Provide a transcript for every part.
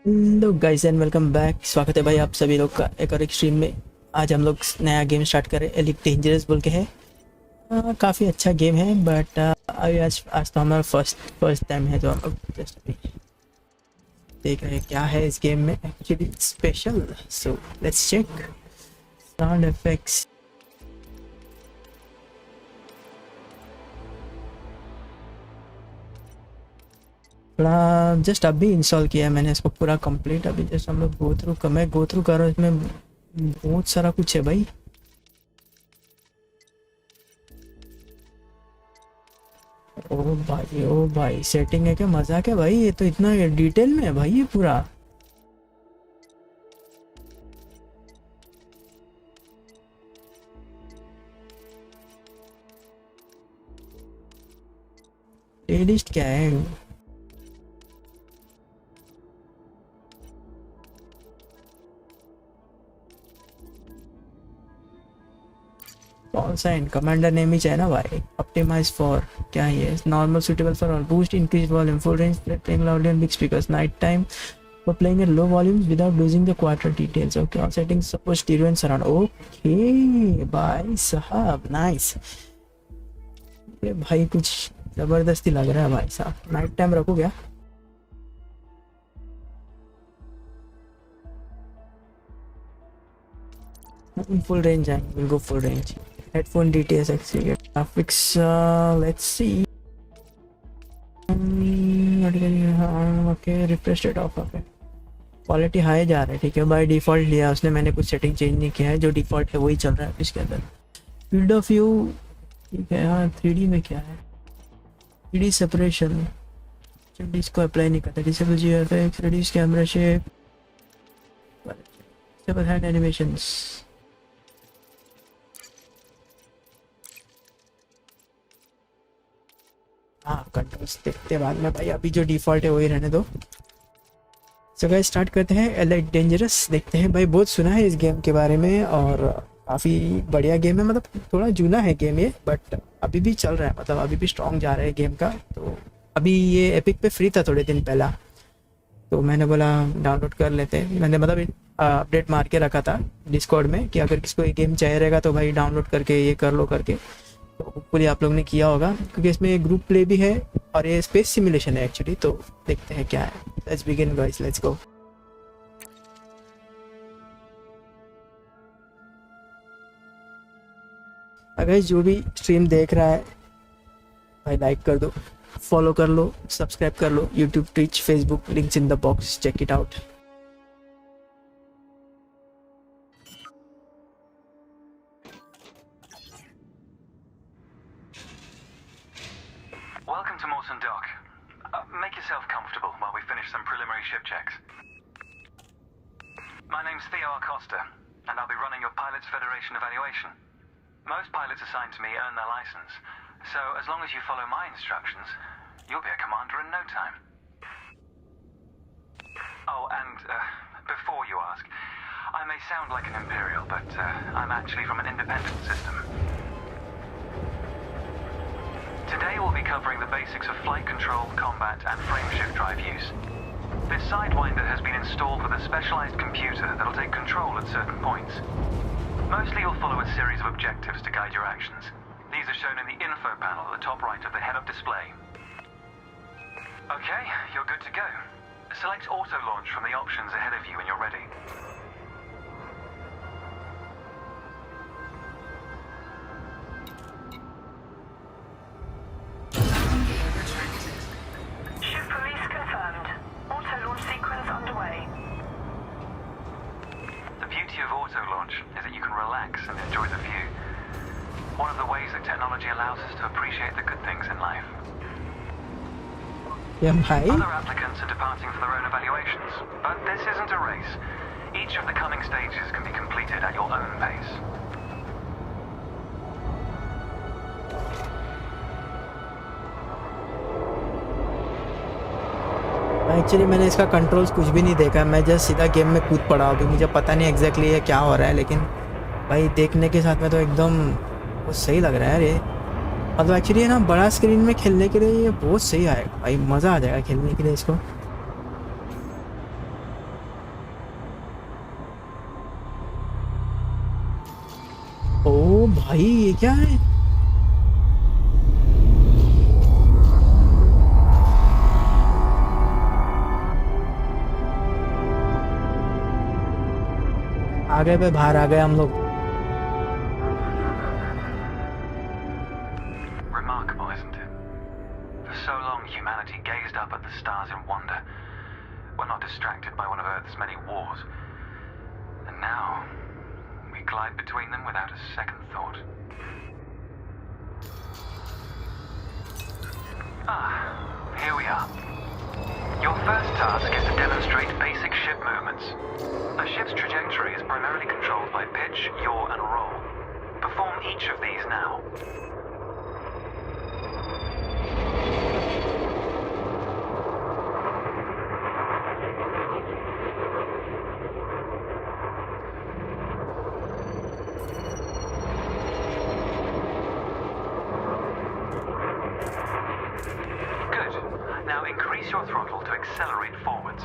Hello guys and welcome back. स्वागत है भाई आप सभी लोग का एक और एक स्ट्रीम में। आज हम लोग नया गेम स्टार्ट करें, एलिट डेंजरस बोल के है। काफ़ी अच्छा गेम है बट अभी आज तो हमारा फर्स्ट टाइम है, जो हम लोग जस्ट अभी देख रहे हैं क्या है इस गेम में actually special. So let's check sound effects. थोड़ा जस्ट अभी इंस्टॉल किया है मैंने इसको पूरा कंप्लीट। अभी जस्ट हम लोग गो थ्रू कर रहे हैं। इसमें बहुत सारा कुछ है भाई। ओ भाई सेटिंग है क्या, मजाक है भाई। ये तो इतना डिटेल में है भाई ये पूरा। प्लेलिस्ट क्या है? कौन सा इन कमांडर नेम ही चाहिए ना भाई। ऑप्टिमाइज फॉर क्या है ये? Normal suitable for all, boost increase volume, full range playing loudly on big speakers, night time for playing at low volumes without losing the quarter details. Okay, all settings support stereo and surround. Okay भाई साहब, nice. ये भाई कुछ जबरदस्ती लग रहा है भाई साहब। नाइट टाइम रखो क्या? फुल रेंज आएंगे, will go full range. Headphone DTS accelerate graphics, let's see. Okay, refresh rate off. Okay, quality high जा रहा है, ठीक है। बाय डिफ़ॉल्ट लिया उसने, मैंने कुछ सेटिंग चेंज नहीं किया है। जो डिफ़ॉल्ट है वही चल रहा है इसके अंदर। फील्ड ऑफ व्यू ठीक है। हाँ, 3D में क्या है? 3D सेपरेशन इसको अप्लाई नहीं करता। Disable GFX, reduce camera shape, disable hand animations. हाँ, कंट्रोल्स देखते बाद में भाई, अभी जो डिफ़ॉल्ट है वही रहने दो। सो गाइस स्टार्ट करते हैं एलिट डेंजरस। देखते हैं भाई, बहुत सुना है इस गेम के बारे में और काफ़ी बढ़िया गेम है। मतलब थोड़ा जूना है गेम ये, बट अभी भी चल रहा है, मतलब अभी भी स्ट्रॉन्ग जा रहा है गेम का। तो अभी ये एपिक पे फ्री था थोड़े दिन पहला, तो मैंने बोला डाउनलोड कर लेते हैं। मैंने मतलब अपडेट मार के रखा था डिस्कॉर्ड में कि अगर किसको ये गेम चाहिए रहेगा तो भाई डाउनलोड करके ये कर लो करके। तो होपफुली आप लोगों ने किया होगा, क्योंकि इसमें ग्रुप प्ले भी है और ये स्पेस सिमुलेशन है एक्चुअली। तो देखते हैं क्या है। Let's begin guys, let's go. अगर जो भी स्ट्रीम देख रहा है भाई, लाइक कर दो, फॉलो कर लो, सब्सक्राइब कर लो। YouTube, Twitch, Facebook, links in the box, check it out. Welcome to Mawson Dock. Make yourself comfortable while we finish some preliminary ship checks. My name's Theo Acosta, and I'll be running your Pilots Federation evaluation. Most pilots assigned to me earn their license, so as long as you follow my instructions, you'll be a commander in no time. Oh, and before you ask, I may sound like an Imperial, but I'm actually from an independent system. Today we'll be covering the basics of flight control, combat, and frameshift drive use. This Sidewinder has been installed with a specialized computer that'll take control at certain points. Mostly you'll follow a series of objectives to guide your actions. These are shown in the info panel at the top right of the head-up display. Okay, you're good to go. Select auto launch from the options ahead of you when you're ready. Ship release confirmed. Auto launch sequence underway. The beauty of auto launch is that you can relax and enjoy the view. One of the ways that technology allows us to appreciate the good things in life. Yeah, hi. Other applicants are departing for their own evaluations, but this isn't a race. Each of the coming stages can be completed at your own pace. Actually मैंने इसका controls कुछ भी नहीं देखा, मैं just सीधा game में कूद पड़ा। अभी मुझे पता नहीं एग्जैक्टली ये क्या हो रहा है, लेकिन भाई देखने के साथ में तो एकदम बहुत सही लग रहा है यार ये। मतलब एक्चुअली है ना, बड़ा स्क्रीन में खेलने के लिए ये बहुत सही आएगा भाई, मज़ा आ जाएगा खेलने के लिए इसको। ओ भाई ये क्या है? आ गए भाई, बाहर आ गए हम लोग। Remarkable, isn't it? For so long, humanity gazed up at the stars in wonder. We're not distracted by one of Earth's many wars. And now, we glide between them without a second thought. Here we are. Your first task is to demonstrate basic ship movements. A ship's trajectory is primarily controlled by pitch, yaw, and roll. Perform each of these now. Good. Now increase your throttle to accelerate forwards.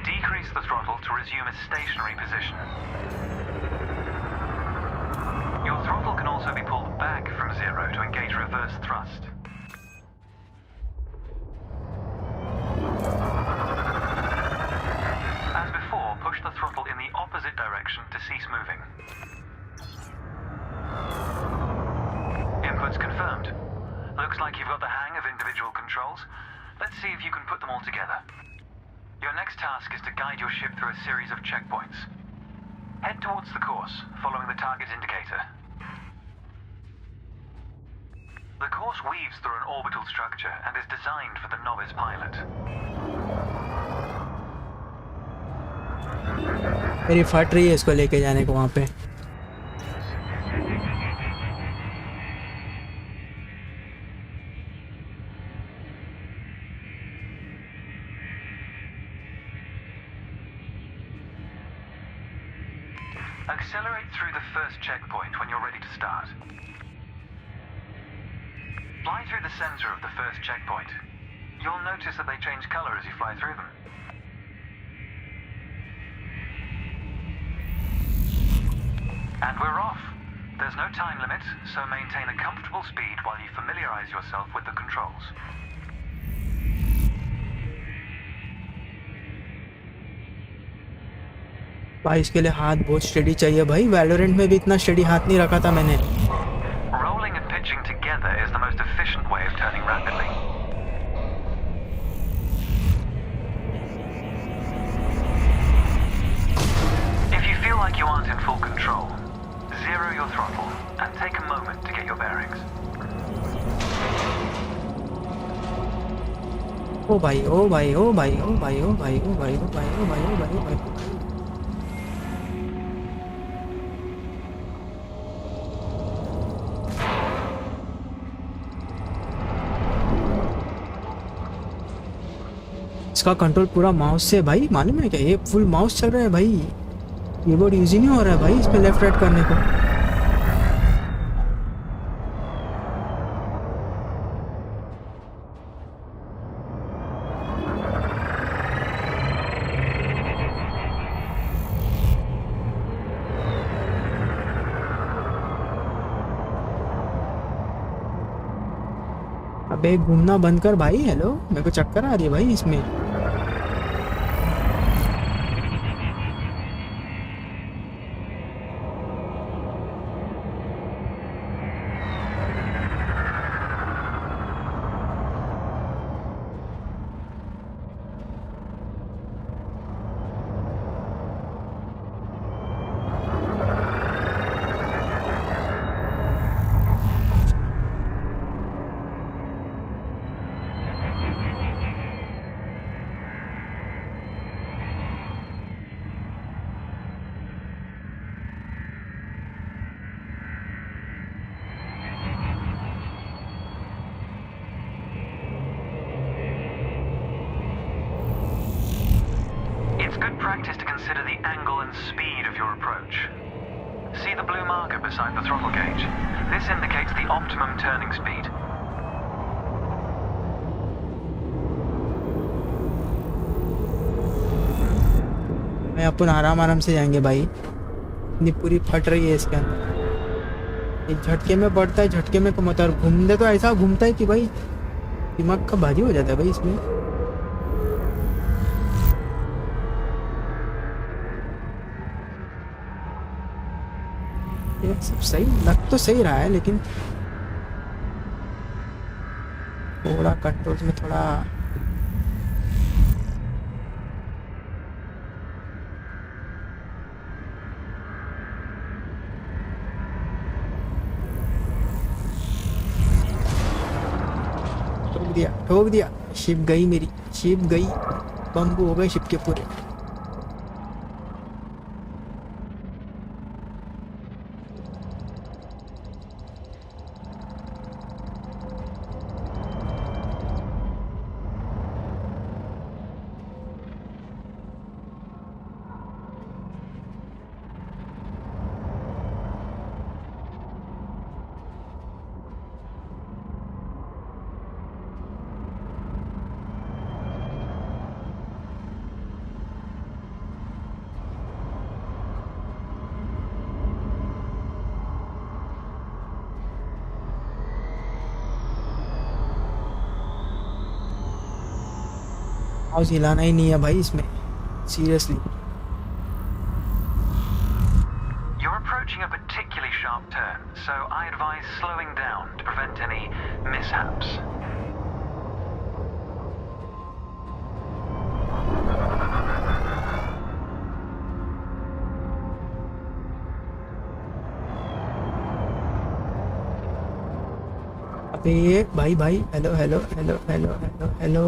Decrease the throttle to resume a stationary position. Your throttle can also be pulled back from zero to engage reverse thrust. As before, push the throttle in the opposite direction to cease moving. Inputs confirmed. Looks like you've got the hang of individual controls. Let's see if you can put them all together. Your next task is to guide your ship through a series of checkpoints. Head towards the course, following the target indicator. The course weaves through an orbital structure and is designed for the novice pilot. मेरी फट रही है इसको लेके जाने को वहाँ पे। Accelerate through the first checkpoint when you're ready to start. Fly through the center of the first checkpoint. You'll notice that they change color as you fly through them. And we're off. There's no time limit, so maintain a comfortable speed while you familiarize yourself with the controls. भाई इसके लिए हाथ बहुत steady चाहिए भाई। Valorant में भी इतना स्टेडी हाथ नहीं रखा था मैंने। Rolling and pitching together is the most efficient way of turning rapidly. If you feel like you aren't in full control, zero your throttle and take a moment to get your bearings. ओ भाई ओ भाई ओ भाई ओ भाई ओ भाई ओ भाई ओ भाई ओ भाई ओ भाई ओ भाई। इसका कंट्रोल पूरा माउस से भाई, मालूम है क्या? ये फुल माउस चल रहा है भाई। ये बहुत इजी नहीं हो रहा है भाई इस पे लेफ्ट राइट करने को। अबे घूमना बंद कर भाई। हेलो, मेरे को चक्कर आ रही है भाई इसमें। Practice to consider the angle and speed of your approach. See the blue marker beside the throttle gauge? This indicates the optimum turning speed. मैं अपन आराम आराम से जाएंगे भाई, इतनी पूरी फट रही है इसके अंदर। एक झटके में बढ़ता है, झटके में कमाता है, और घूमने तो ऐसा घूमता है कि भाई दिमाग का बाजी हो जाता है भाई इसमें। ये सब सही लग तो सही रहा है, लेकिन थोड़ा कंट्रोल में थोड़ा ठोक दिया। शिप गई मेरी, शिप गई, बम्बू हो गए शिप के पूरे। माउस हिलाना ही नहीं है भाई इसमें, seriously. You're approaching a particularly sharp turn, so I advise slowing down to prevent any mishaps. अबे भाई भाई, hello hello hello hello hello hello.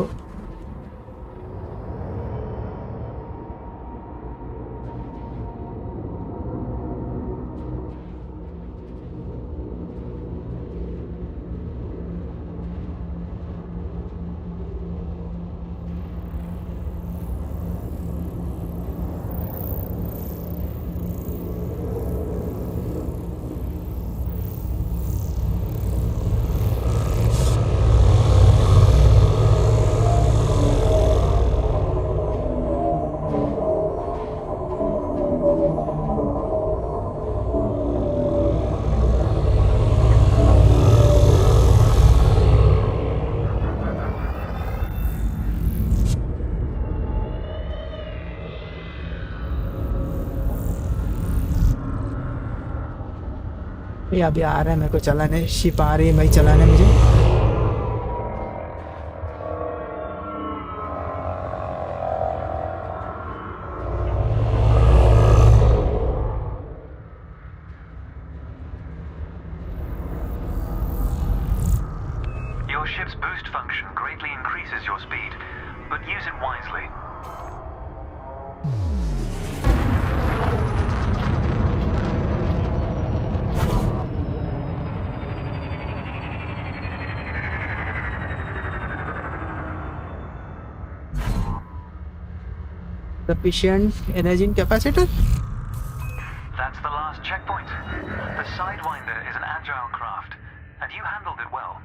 ये अभी आ रहा है मेरे को चलाने, शिप आ रही है भाई चलाने मुझे। Your ship's boost function greatly increases your speed, but use it wisely. Sufficient energy capacity. That's the last checkpoint. The Sidewinder is an agile craft, and you handled it well.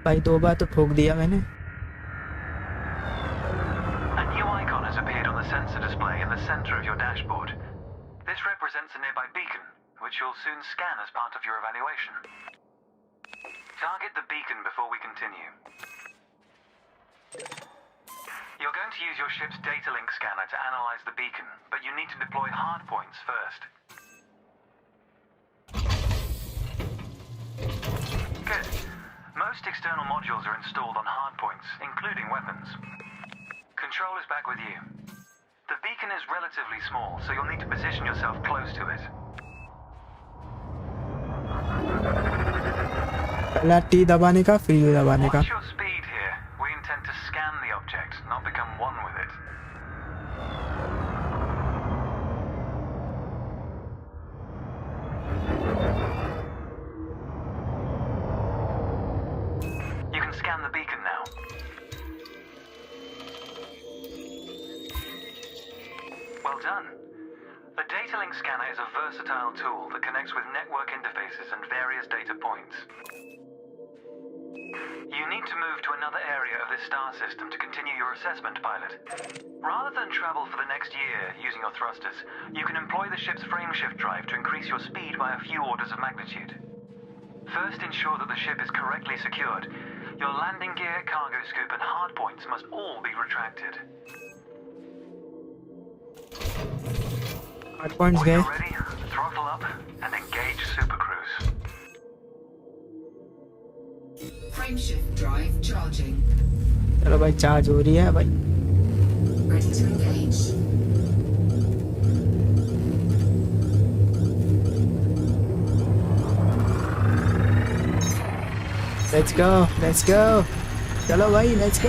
भाई 2 बार तो ठोक दिया मैंने। A new icon has appeared on the sensor display in the center of your dashboard. This represents a nearby beacon, which you'll soon scan as part of your evaluation. Target the beacon before we continue. You're going to use your ship's data link scanner to analyze the beacon, but you need to deploy hardpoints first. Good. Most external modules are installed on hardpoints, including weapons. Control is back with you. The beacon is relatively small, so you'll need to position yourself close to it. पहला T दबाने का, फिर you दबाने का। Watch your speed here. We intend to scan the object, not become one with it. You can scan the beacon now. Well done. The data link scanner is a versatile tool that connects with network interfaces and various data points. You need to move to another area of this star system to continue your assessment, pilot. Rather than travel for the next year using your thrusters, you can employ the ship's frameshift drive to increase your speed by a few orders of magnitude. First, ensure that the ship is correctly secured. Your landing gear, cargo scoop, and hardpoints must all be retracted. Hard points When गए. you're ready, throttle up and engage Supercruise. Frameshift drive charging. चलो भाई charge हो रही है भाई. Ready to engage. Let's go, let's go. चलो भाई, let's go.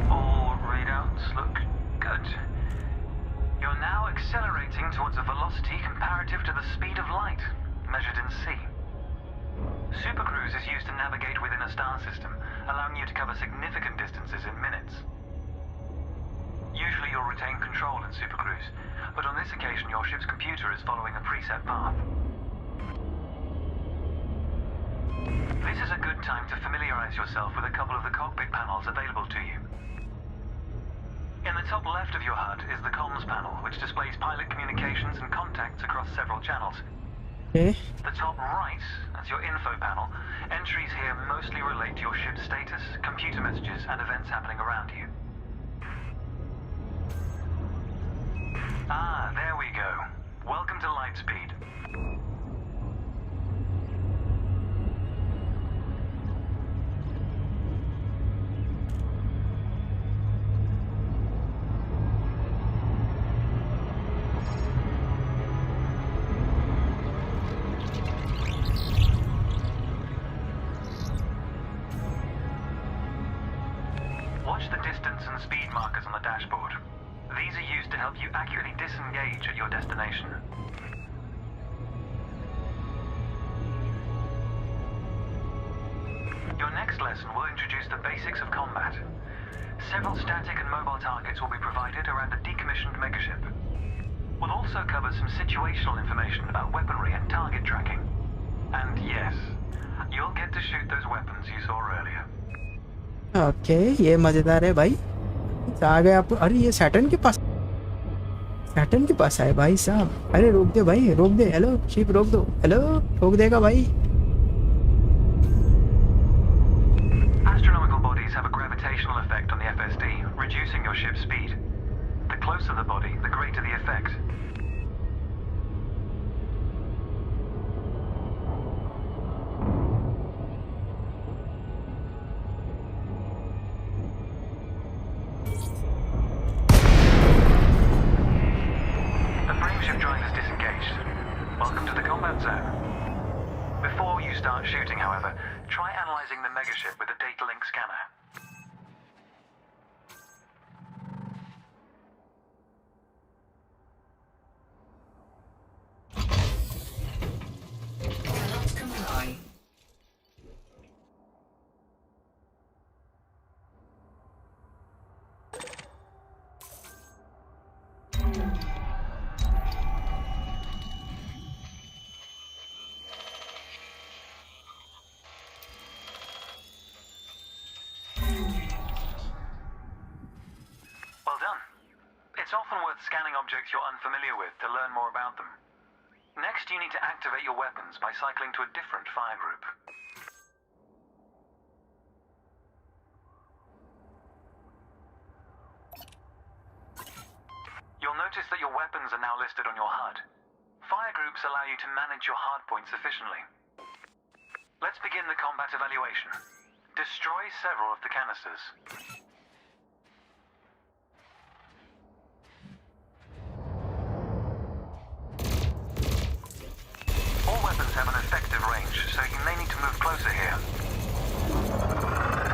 All readouts look good. You're now accelerating towards a velocity comparative to the speed of light, measured in C. Supercruise is used to navigate within a star system, allowing you to cover significant distances in minutes. Usually you'll retain control in Supercruise, but on this occasion your ship's computer is following a preset path. This is a good time to familiarize yourself with a couple of the cockpit panels available to you. In the top left of your HUD is the comms panel, which displays pilot communications and contacts across several channels. Okay. The top right is your info panel. Entries here mostly relate to your ship's status, computer messages, and events happening around you. Ah, there we go. Welcome to Lightspeed. Watch the distance and speed markers on the dashboard. These are used to help you accurately disengage at your destination. Your next lesson will introduce the basics of combat. Several static and mobile targets will be provided around a decommissioned megaship. We'll also cover some situational information about weaponry and target tracking. And yes, you'll get to shoot those weapons you saw earlier. Okay, ये मजेदार है भाई. आ गए आप. अरे ये Saturn के पास आए भाई साहब. अरे रोक दे भाई, रोक दे. हेलो शिप, रोक दो. हेलो, रोक देगा भाई. Astronomical bodies have a gravitational effect on the FSD, reducing your ship's speed. The closer the body, the greater the effect. The frameshift drive is disengaged. Welcome to the combat zone. Before you start shooting, however, try analyzing the megaship with a data link scanner. Cannot comply. Well done. It's often worth scanning objects you're unfamiliar with to learn more about them. Next, you need to activate your weapons by cycling to a different fire group. You'll notice that your weapons are now listed on your HUD. Fire groups allow you to manage your hardpoints efficiently. Let's begin the combat evaluation. Destroy several of the canisters. All weapons have an effective range, so you may need to move closer here.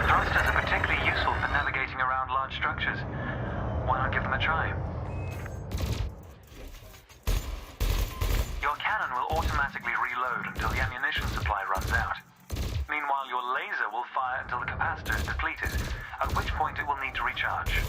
Thrusters are particularly useful for navigating around large structures. Why not give them a try? Your cannon will automatically reload until the ammunition supply runs out. Meanwhile, your laser will fire until the capacitor is depleted, at which point it will need to recharge.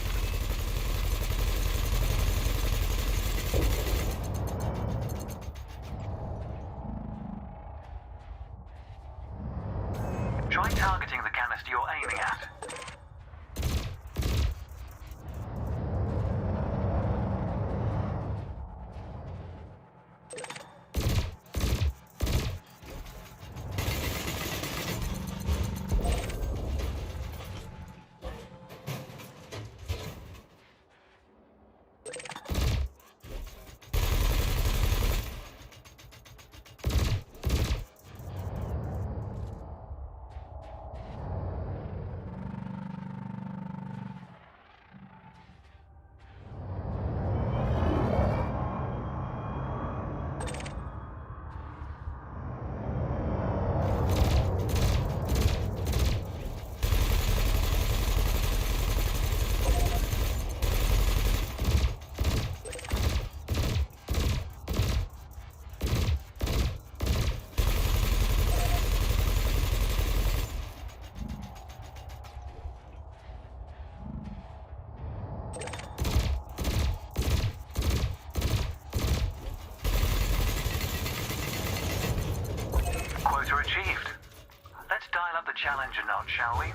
challenge a notch, shall we?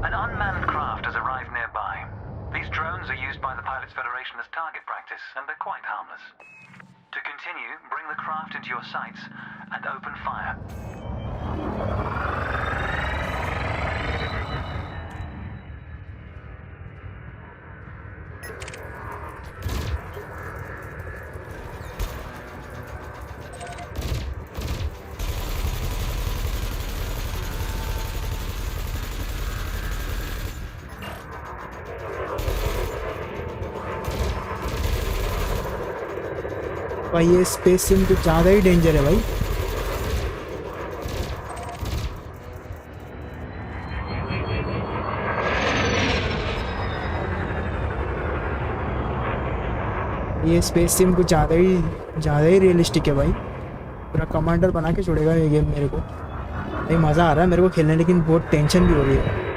An unmanned craft has arrived nearby. These drones are used by the Pilots Federation as target practice, and they're quite harmless. To continue, bring the craft into your sights and open fire. भाई ये space SIM कुछ ज़्यादा ही danger है भाई। ये space SIM कुछ ज़्यादा ही realistic है भाई। पूरा कमांडर बना के छोड़ेगा ये गेम मेरे को। भाई मज़ा आ रहा है मेरे को खेलने, लेकिन बहुत टेंशन भी हो रही है।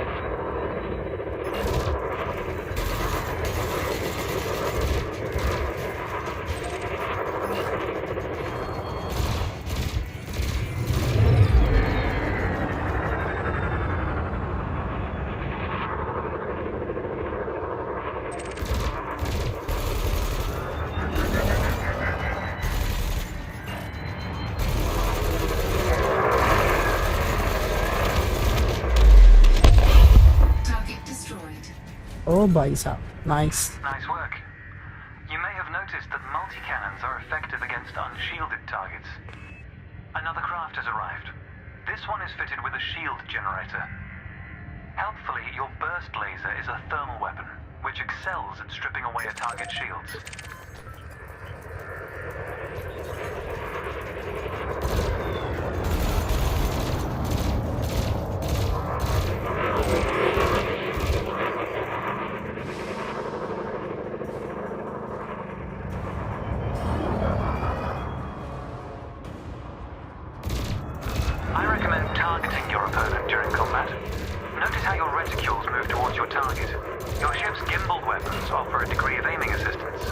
Oh, भाई साहब, nice. Nice work. You may have noticed that multi-cannons are effective against unshielded targets. Another craft has arrived. This one is fitted with a shield generator. Helpfully, your burst laser is a thermal weapon, which excels at stripping away a target's shields. I recommend targeting your opponent during combat. Notice how your reticules move towards your target. Your ship's gimbal weapons offer a degree of aiming assistance.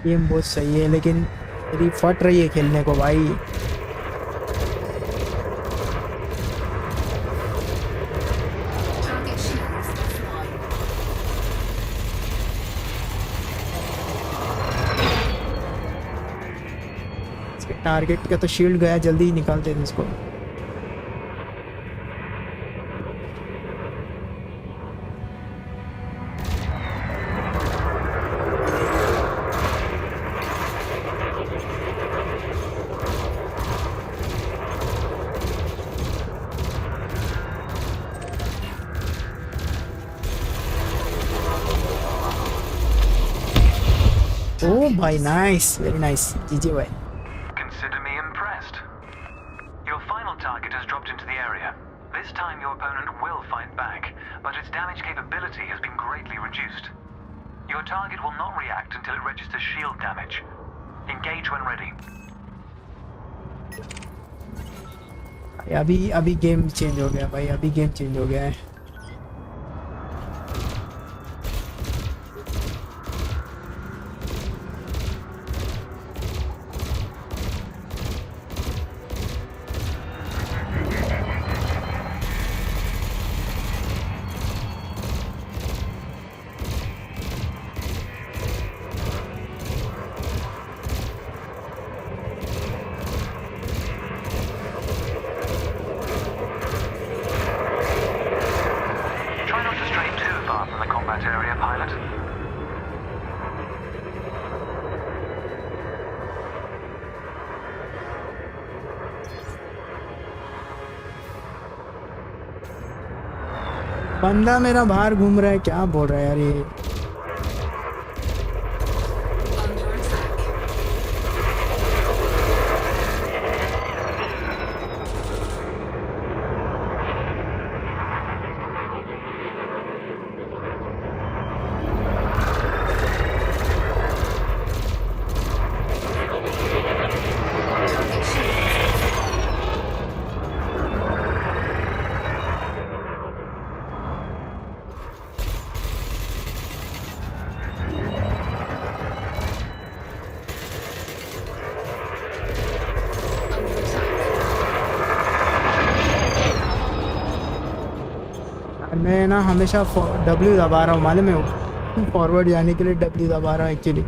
Game बहुत सही है, लेकिन मेरी फट रही है खेलने को भाई। Target shields offline. इसके टारगेट का तो शील्ड गया, जल्दी ही निकालते थे इसको। Oh भाई, nice, very nice, GG भाई। Consider me impressed. Your final target has dropped into the area. This time your opponent will fight back, but its damage capability has been greatly reduced. Your target will not react until it registers shield damage. Engage when ready. अभी game change हो गया भाई, अभी game change हो गया है। Try not to stray too far from the combat area, pilot. बंदा मेरा बाहर घूम रहा है, क्या बोल रहा है यार ये। Under attack. Target shields offline. मैं ना हमेशा W दबा रहा हूँ, मालूम है वो फॉरवर्ड जाने के लिए W दबा रहा हूँ actually.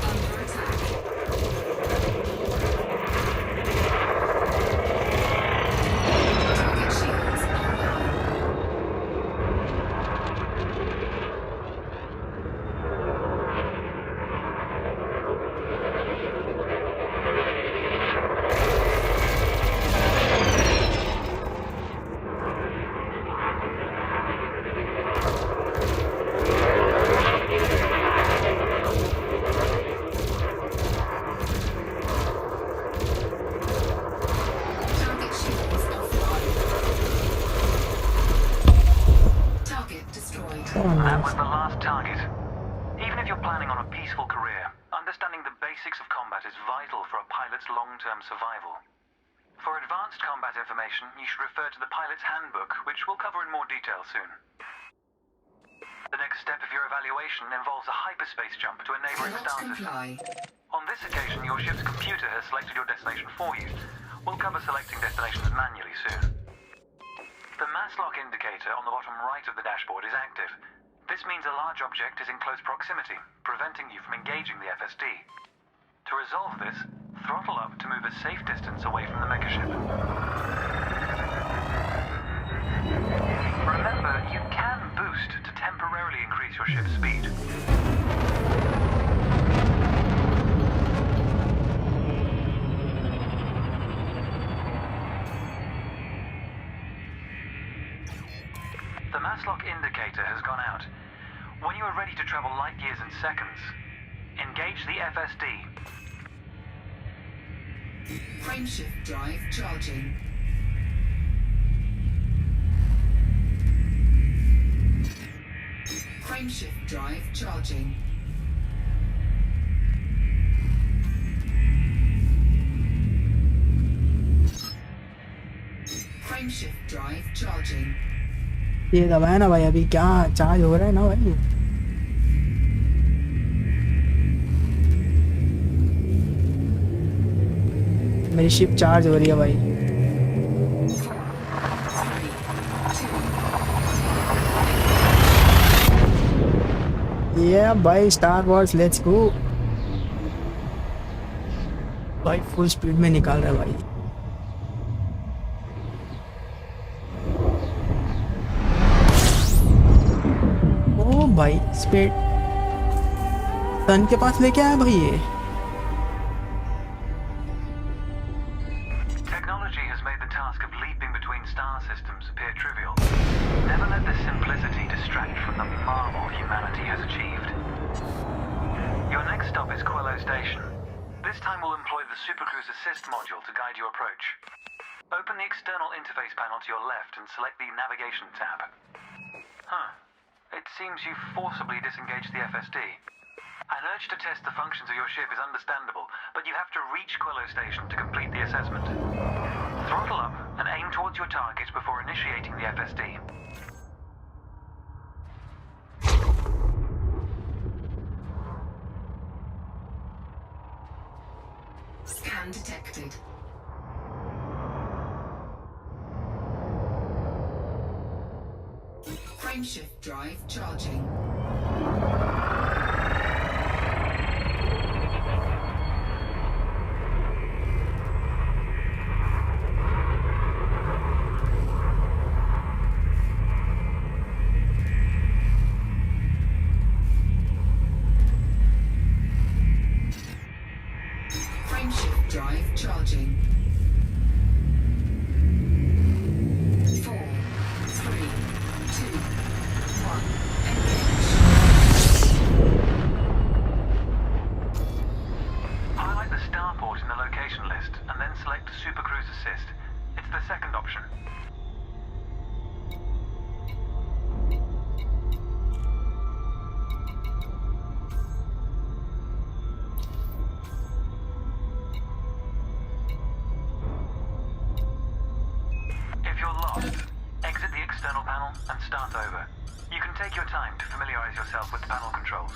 Under attack. Target shields online. Target shields offline. Target destroyed. That was the last target. Even if you're planning on a peaceful career, understanding the basics of combat is vital for a pilot's long-term survival. For advanced combat information, you should refer to the pilot's handbook, which we'll cover in more detail soon. The next step of your evaluation involves a hyperspace jump to a neighboring Cannot star system. comply. On this occasion, your ship's computer has selected your destination for you. We'll cover selecting destinations manually soon. The mass lock indicator on the bottom right of the dashboard is active. This means a large object is in close proximity, preventing you from engaging the FSD. To resolve this, throttle up to move a safe distance away from the megaship. Remember, you can boost to temporarily increase your ship's speed. The mass lock indicator has gone out. When you are ready to travel light years in seconds, engage the FSD. Frameshift drive charging. Frameshift drive charging. Frameshift drive charging. ये दबाया ना भाई, अभी क्या charge हो रहा है ना भाई। मेरी शिप चार्ज हो रही है भाई। 3, 2. ये भाई स्टार वॉर्स, लेट्स गो भाई। फुल स्पीड में निकाल रहा है भाई। ओ भाई स्पीड सन के पास लेके आया भाई ये। Technology has made the task of leaping between star systems appear trivial. Never let the simplicity distract from the marvel humanity has achieved. Your next stop is Quello Station. This time we'll employ the Supercruise Assist module to guide your approach. Open the external interface panel to your left and select the Navigation tab. It seems you've forcibly disengaged the FSD. An urge to test the functions of your ship is understandable, but you have to reach Quello Station to complete the assessment. Throttle up and aim towards your target before initiating the FSD. Scan detected. Frameshift drive charging. Frameshift drive charging. 4, 3, 2, 1, engage. option. If you're lost, exit the external panel and start over. You can take your time to familiarize yourself with the panel controls.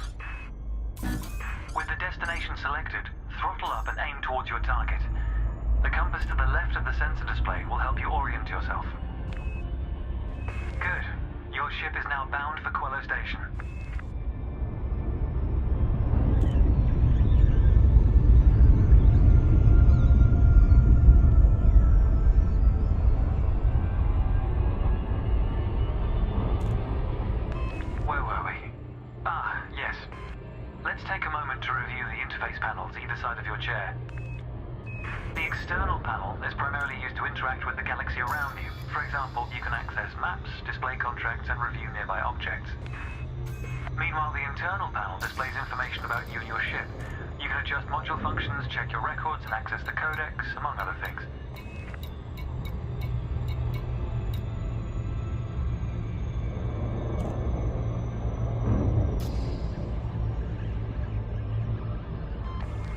With the destination selected, throttle up and aim towards your target. The compass to the left of the sensor display will help you orient yourself. Good. Your ship is now bound for Quello Station. Where were we? Ah, yes. Let's take a moment to review the interface panels either side of your chair. The external panel is primarily used to interact with the galaxy around you. For example, you can access maps, display contracts, and review nearby objects. Meanwhile, the internal panel displays information about you and your ship. You can adjust module functions, check your records, and access the codex, among other things.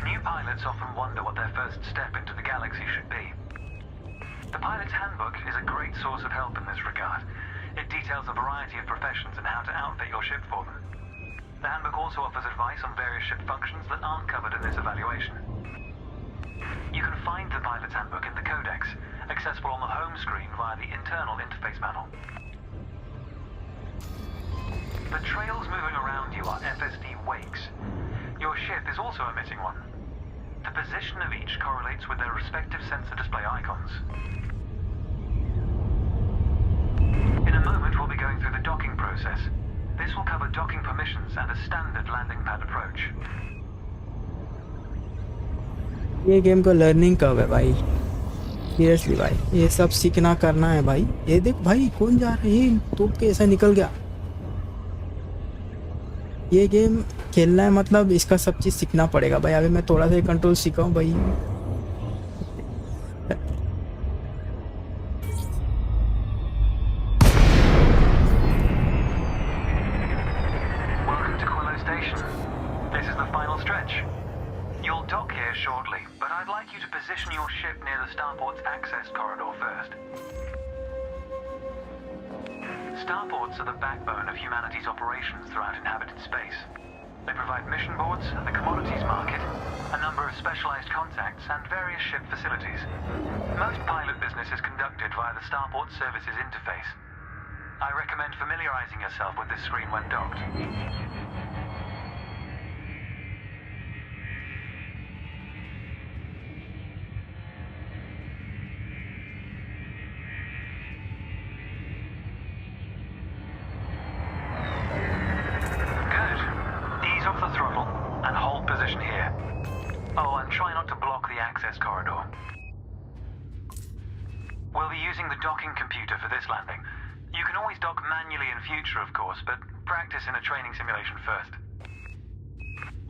New pilots often wonder what their first step into the galaxy should be. The pilot's handbook is a great source of help in this regard. It details a variety of professions and how to outfit your ship for them. The handbook also offers advice on various ship functions that aren't covered in this evaluation. You can find the pilot's handbook in the codex, accessible on the home screen via the internal interface panel. The trails moving around you are FSD wakes. Your ship is also emitting one. The position of each correlates with their respective sensor display icons. In a moment, we'll be going through the docking process. This will cover docking permissions and a standard landing pad approach. ये game को learning curve है भाई, seriously भाई, ये सब सीखना करना है भाई। ये देख भाई कौन जा रहा है, तो कैसा निकल गया। ये गेम खेलना है मतलब इसका सब चीज़ सीखना पड़ेगा भाई। अभी मैं थोड़ा सा कंट्रोल सीखा हूँ भाई। Welcome to Quello Station. This is the final stretch. You'll dock here shortly, but I'd like you to position your ship near the starport's access corridor first. Starports are the backbone of humanity's operations throughout inhabited space. They provide mission boards, the commodities market, a number of specialized contacts, and various ship facilities. Most pilot business is conducted via the Starport Services interface. I recommend familiarizing yourself with this screen when docked. Try not to block the access corridor. We'll be using the docking computer for this landing. You can always dock manually in future, of course, but practice in a training simulation first.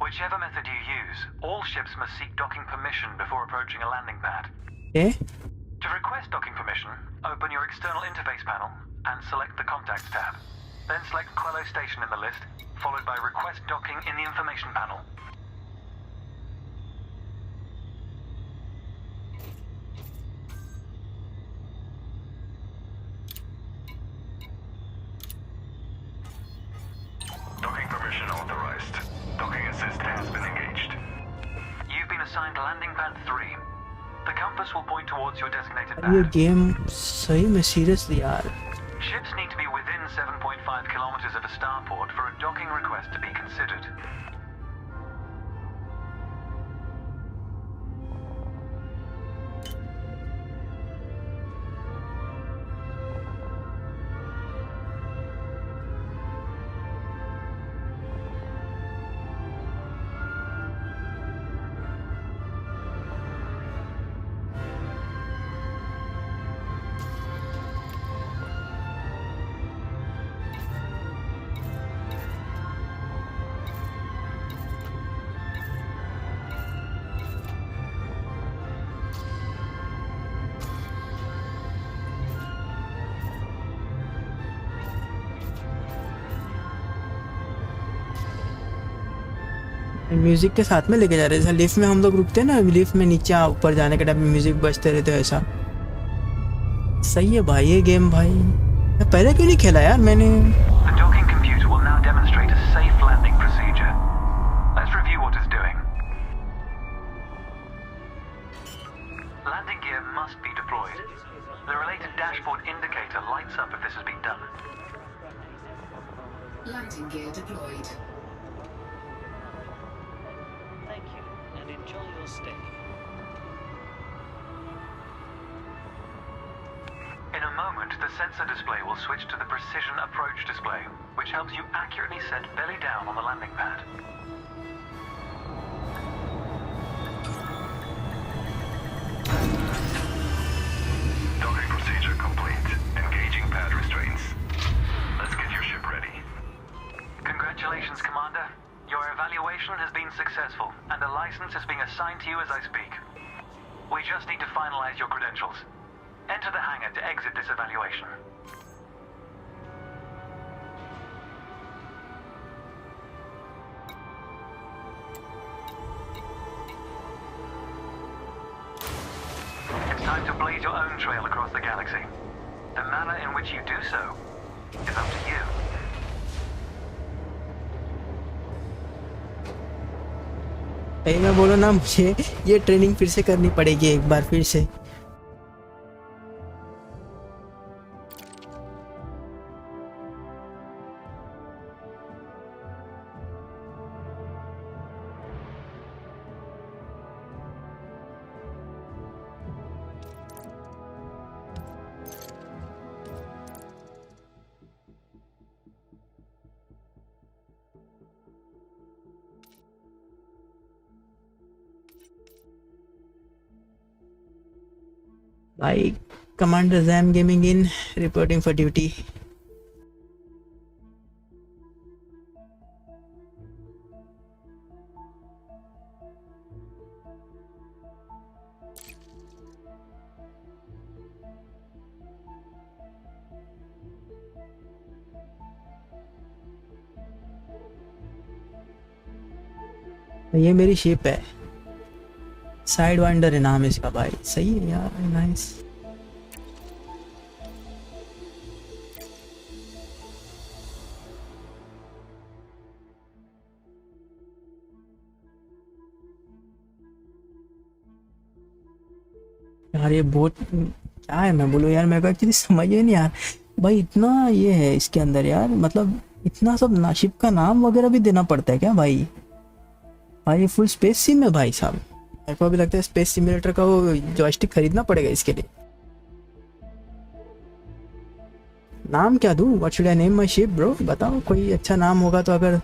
Whichever method you use, all ships must seek docking permission before approaching a landing pad. Okay. To request docking permission, open your external interface panel and select the Contacts tab. Then select Quello Station in the list, followed by Request Docking in the information panel. Docking permission authorized. Docking assist has been engaged. You've been assigned landing pad 3. The compass will point towards your designated ये pad. Game सही में seriously यार। Ships need to be within 7.5 kilometers of a starport for a docking request to be considered. Music के साथ में लेके जा रहे हैं, जैसे लिफ्ट में हम लोग रुकते हैं ना, लिफ्ट में नीचे ऊपर जाने के टाइम में म्यूजिक बजते रहते हैं, ऐसा सही है भाई ये गेम भाई। मैं पहले क्यों नहीं खेला यार मैंने। The docking computer will now demonstrate a safe landing procedure. Let's review what it's doing. Landing gear must be deployed. The related dashboard indicator lights up if this has been done. Landing gear deployed. Thank you, and enjoy your stay. In a moment, the sensor display will switch to the precision approach display, which helps you accurately set belly down on the landing pad. Docking procedure complete. Engaging pad restraints. Let's get your ship ready. Congratulations, Commander. Your evaluation has been successful, and a license is being assigned to you as I speak. We just need to finalize your credentials. Enter the hangar to exit this evaluation. It's time to blaze your own trail across the galaxy. The manner in which you do so is up to you. भाई मैं बोला ना, मुझे ये training फिर से करनी पड़ेगी एक बार फिर से। भाई commander jam gaming in reporting for duty. ये मेरी शिप है, साइड वाइंडर है नाम इसका भाई। सही है यार, नाइस। यार ये बहुत क्या है, मैं बोलूँ यार, मेरे को एक्चुअली समझ ही नहीं यार भाई। इतना ये है इसके अंदर यार, मतलब इतना सब ना, शिप का नाम वगैरह भी देना पड़ता है क्या भाई? भाई ये फुल स्पेस सिम है भाई साहब। मेरे को अभी लगता है स्पेस सिमुलेटर का वो जॉयस्टिक खरीदना पड़ेगा इसके लिए। नाम क्या दूं? What should I name my ship bro? बताओ कोई अच्छा नाम होगा तो। अगर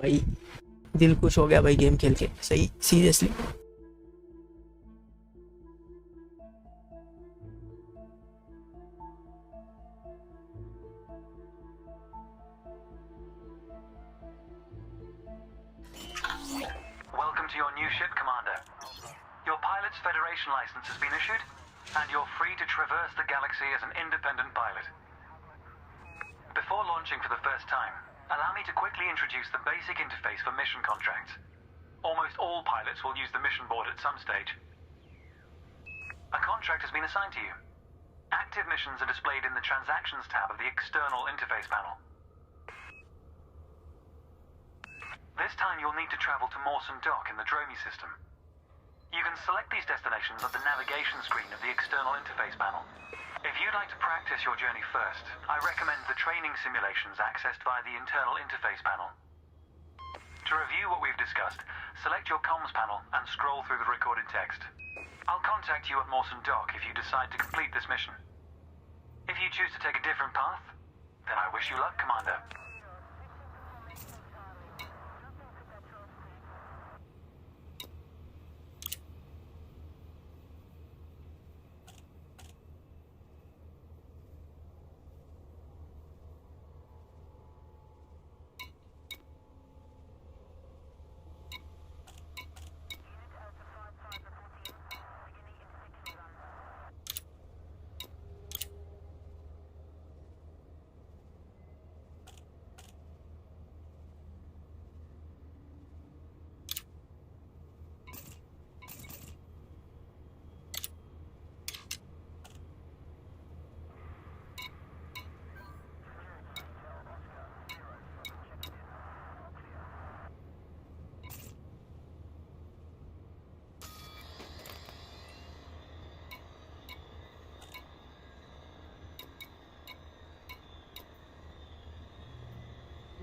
भाई दिल खुश हो गया भाई गेम खेल के, सही seriously. Welcome to your new ship, Commander. Your pilot's Federation license has been issued, and you're free to traverse the galaxy as an independent pilot. Before launching for the first time, allow me to quickly introduce the basic interface for mission contracts. Almost all pilots will use the mission board at some stage. A contract has been assigned to you. Active missions are displayed in the Transactions tab of the external interface panel. This time you'll need to travel to Mawson Dock in the Dromi system. You can select these destinations at the navigation screen of the external interface panel. If you'd like to practice your journey first, I recommend the training simulations accessed via the internal interface panel. To review what we've discussed, select your comms panel and scroll through the recorded text. I'll contact you at Mawson Dock if you decide to complete this mission. If you choose to take a different path, then I wish you luck, Commander.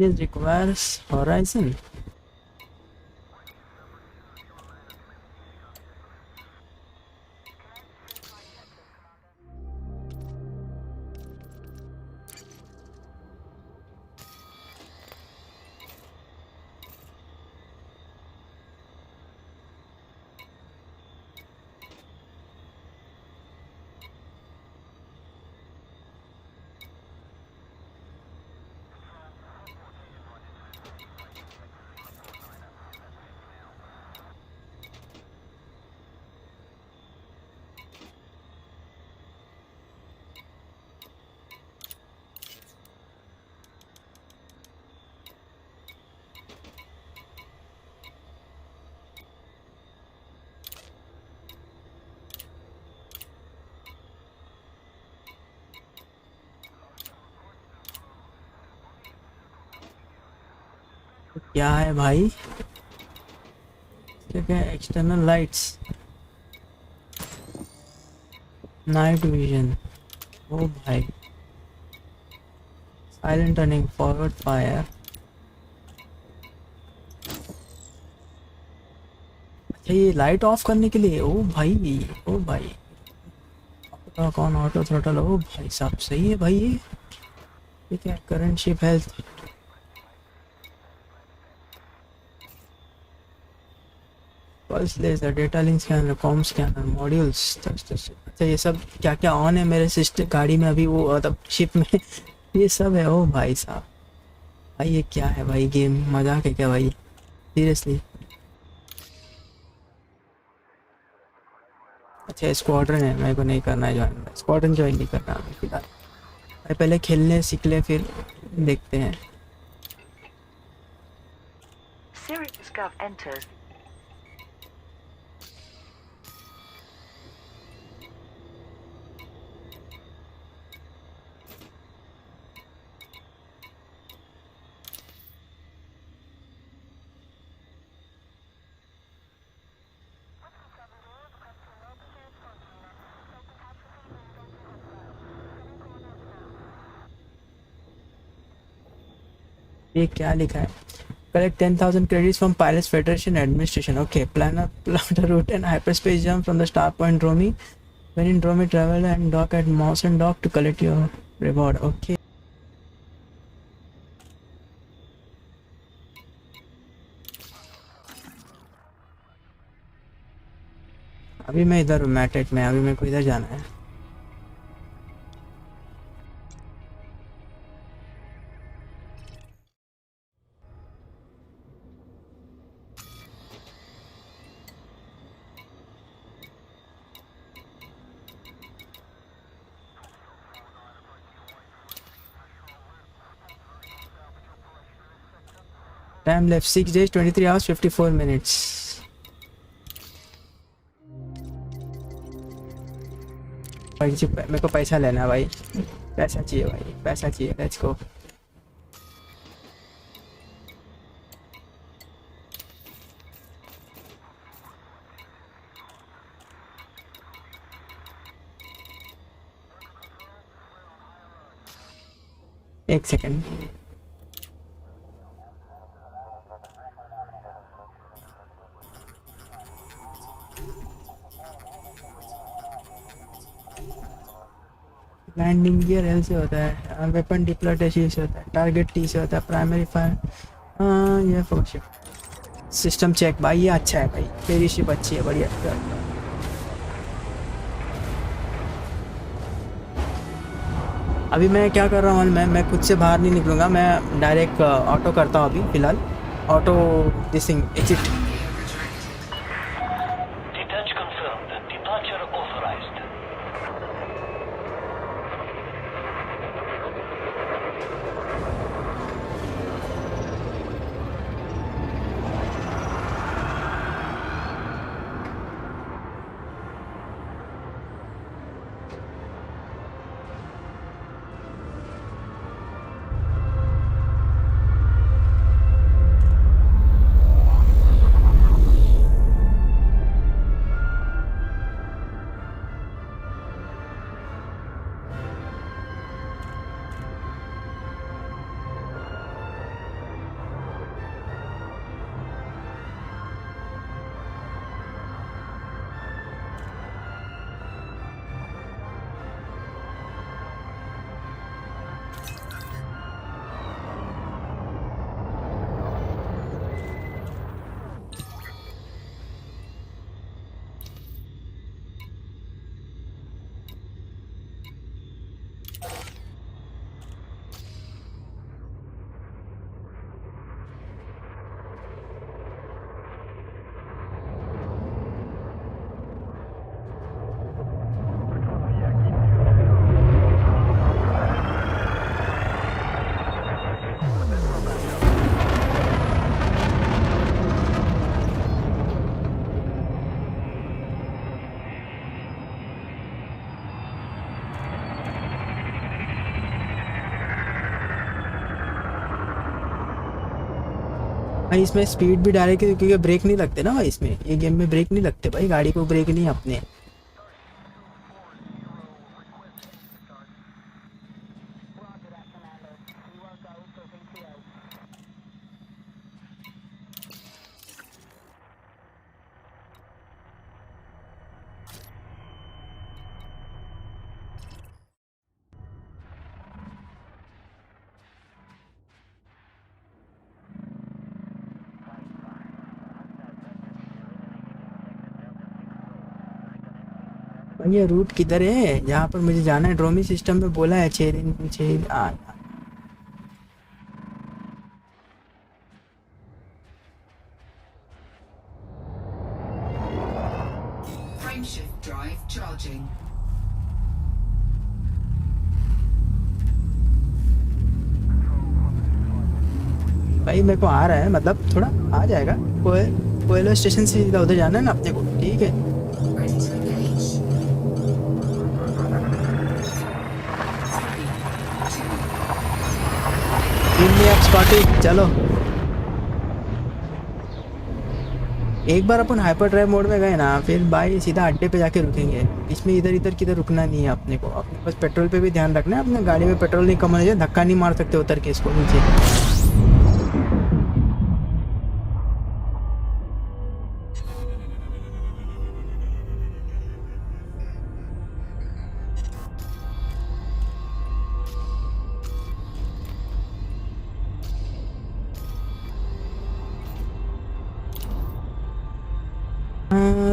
This requires Horizon. क्या है भाई? क्या है? External lights, night vision, ओ भाई, silent turning, forward fire. अच्छा ये light of करने के लिए, ओ भाई, ओ भाई, कौन ऑटो थ्रोटल, ओ भाई साहब सही है भाई ये। ठीक है, current ship health, pulse laser, data link scanner, comm scanner, modules. अच्छा ये सब क्या क्या ऑन है मेरे सिस्टम गाड़ी में अभी, वो मतलब शिप में ये सब है। ओ भाई साहब, भाई ये क्या है भाई? गेम मजाक है क्या भाई? सीरियसली? अच्छा स्क्वाड्रन है, मेरे को नहीं करना है ज्वाइन, स्क्वाड्रन ज्वाइन नहीं करना अभी फिलहाल। भाई पहले खेलने सीख ले फिर देखते हैं। Sirius Gov enters. ये क्या लिखा है? Collect 10,000 credits from Pilots Federation Administration. Okay, plan a route and hyperspace jump from the star point Romy. When in Romy, travel and dock at Mawson Dock to collect your reward. Okay. अभी मैं इधर maitake में, अभी मेरे को इधर जाना है। Time left 6 days 23 hours 54 minutes. मेरे को पैसा लेना है भाई, पैसा चाहिए भाई, पैसा चाहिए। Let's go. एक सेकेंड, लैंडिंग गियर एल से होता है, वेपन डिप्लॉय सी से होता है, टारगेट टी से होता है, प्राइमरी फायर, हाँ ये फोकस सिस्टम चेक भाई, ये अच्छा है भाई, मेरी शिप अच्छी है, बढ़िया। अभी मैं क्या कर रहा हूँ, मैं खुद से बाहर नहीं निकलूँगा, मैं डायरेक्ट ऑटो करता हूँ अभी फ़िलहाल, ऑटो दिसिंग exit. Detach confirmed. Departure authorized. भाई इसमें स्पीड भी डायरेक्ट, क्योंकि ब्रेक नहीं लगते ना भाई, इसमें ये गेम में ब्रेक नहीं लगते भाई, गाड़ी को ब्रेक नहीं अपने। भाई ये रूट किधर है जहाँ पर मुझे जाना है? ड्रोमी सिस्टम में बोला है 6 दिन 6 Frameshift drive charging. भाई मेरे को आ रहा है, मतलब थोड़ा आ जाएगा। कोयलो स्टेशन से सीधा उधर जाना है ना अपने को, ठीक है। Ready to engage. 3, 2. स्पॉटिंग, चलो एक बार अपन हाइपर ड्राइव मोड में गए ना, फिर भाई सीधा अड्डे पे जाके रुकेंगे। इसमें इधर इधर किधर रुकना नहीं है अपने को। अपने बस पेट्रोल पे भी ध्यान रखना है, अपने गाड़ी में पेट्रोल नहीं कम होना चाहिए, धक्का नहीं मार सकते उतर के इसको नीचे।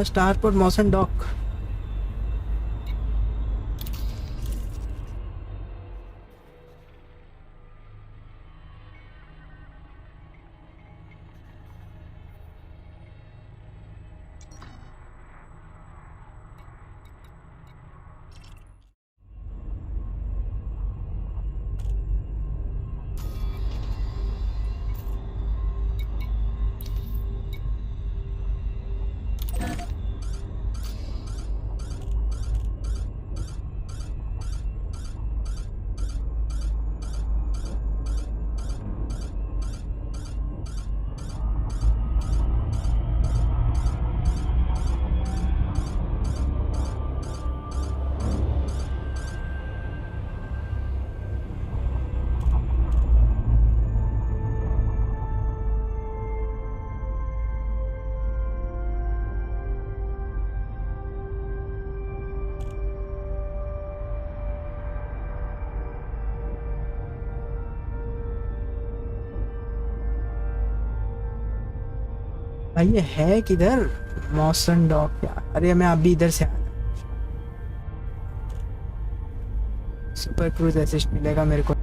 स्टारपोर्ट मॉसन डॉक, भाई ये है किधर? मौसन डॉक यार, अरे मैं अभी इधर से आया। सुपर क्रूज असिस्ट मिलेगा मेरे को।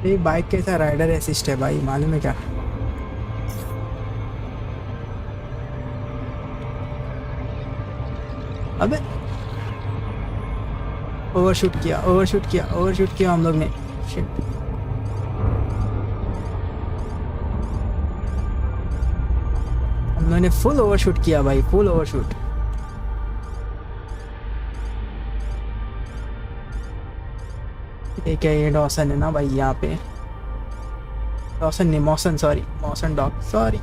ये बाइक कैसा राइडर असिस्ट है भाई, मालूम है क्या? अबे ओवरशूट किया हम लोग ने। Shit. हम लोगों ने फुल ओवरशूट किया भाई, फुल ओवरशूट। ये क्या, ये डॉसन है ना भाई यहाँ पे? डॉसन नहीं, मौसन, सॉरी, मौसन डॉक, सॉरी।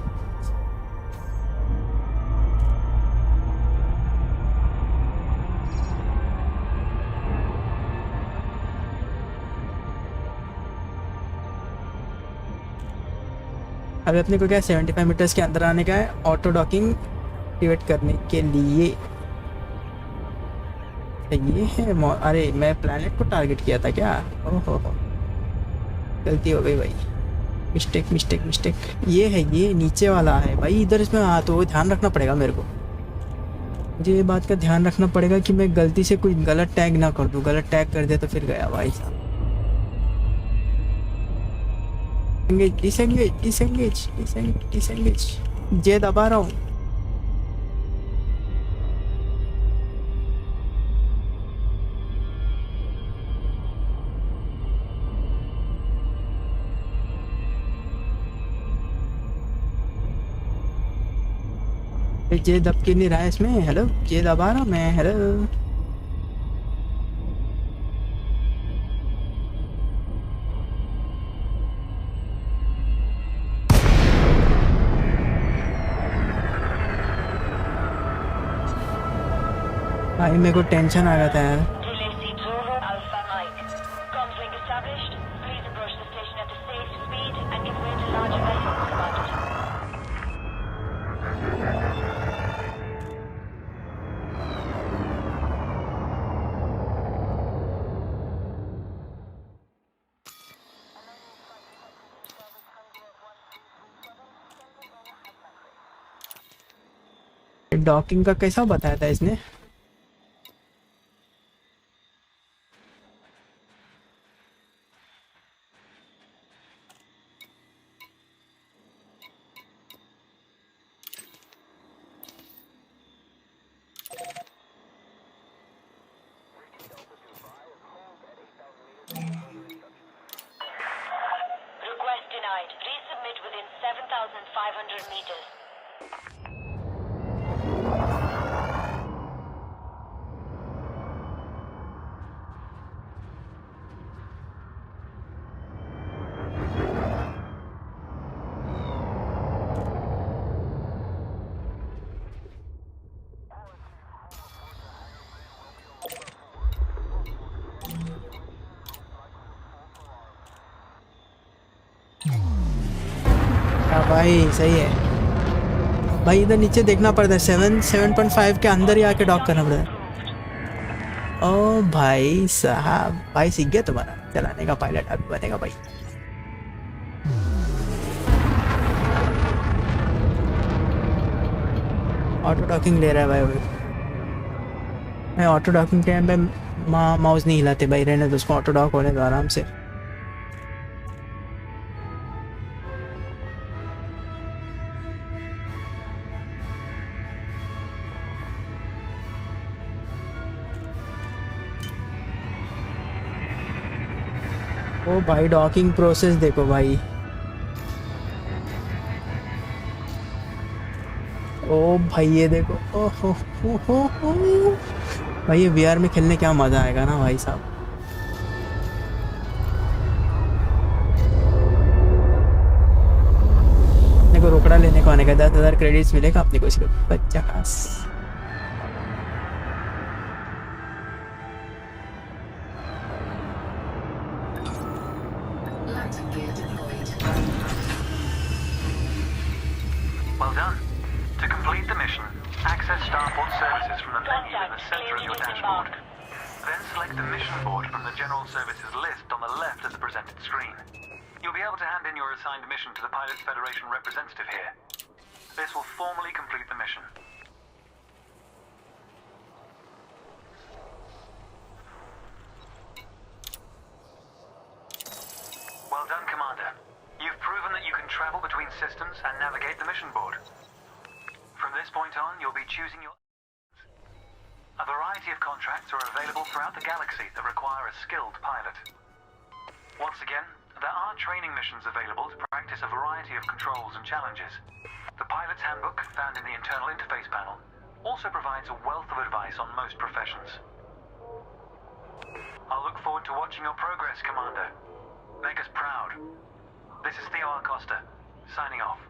अभी अपने को क्या 75 मीटर्स के अंदर आने का है ऑटो डॉकिंग एक्टिवेट करने के लिए। ये है अरे मैं प्लैनेट को टारगेट किया था क्या? ओहो गलती हो गई भाई, मिस्टेक। ये है, ये नीचे वाला है भाई, इधर इसमें तो ध्यान रखना पड़ेगा मेरे को। मुझे ये बात का ध्यान रखना पड़ेगा कि मैं गलती से कोई गलत टैग ना कर दूँ। गलत टैग कर दे तो फिर गया भाई साहब। डिसएंगेज जे दबा रहा हूँ। जे दब के नहीं रहा है इसमें। हेलो, जे दबा रहा मैं। हेलो, भाई मेरे को टेंशन आ गया था यार। Relay C-Rom Alpha Mike. Comms link established. Please approach the station at a safe speed and give way to large vehicles commanded. Docking का कैसा बताया था इसने? Request denied. Resubmit within 7,500 meters. हाँ भाई सही है भाई। इधर नीचे देखना पड़ता है, 7.5 के अंदर ही आके डॉक करना पड़ता है। ओ भाई साहब, भाई सीख गया तुम्हारा चलाने का, पायलट अभी बनेगा भाई। ऑटो डॉकिंग ले रहा है भाई। मैं ऑटो डॉकिंग टाइम पे माउस नहीं हिलाते भाई, रहने दो उसको, ऑटो डॉक होने दो आराम से। ओ भाई डॉकिंग प्रोसेस देखो भाई, ओ भाई ये देखो, हो भाई ये वीआर में खेलने क्या मज़ा आएगा ना भाई साहब। अपने को रोकड़ा लेने को आने का 10,000 क्रेडिट्स मिलेगा अपने को सिर्फ, बच्चा खास। Landing gear deployed. Well done. To complete the mission, access starport services from the menu in the center of your dashboard. Then select the mission board from the General Services list on the left of the presented screen. You'll be able to hand in your assigned mission to the Pilots Federation representative here. This will formally complete the mission. Well done, Commander. You've proven that you can travel between systems and navigate the mission board. From this point on, you'll be choosing your... A variety of contracts are available throughout the galaxy that require a skilled pilot. Once again, there are training missions available to practice a variety of controls and challenges. The Pilot's Handbook, found in the internal interface panel, also provides a wealth of advice on most professions. I'll look forward to watching your progress, Commander. Make us proud. This is Theo Acosta, signing off.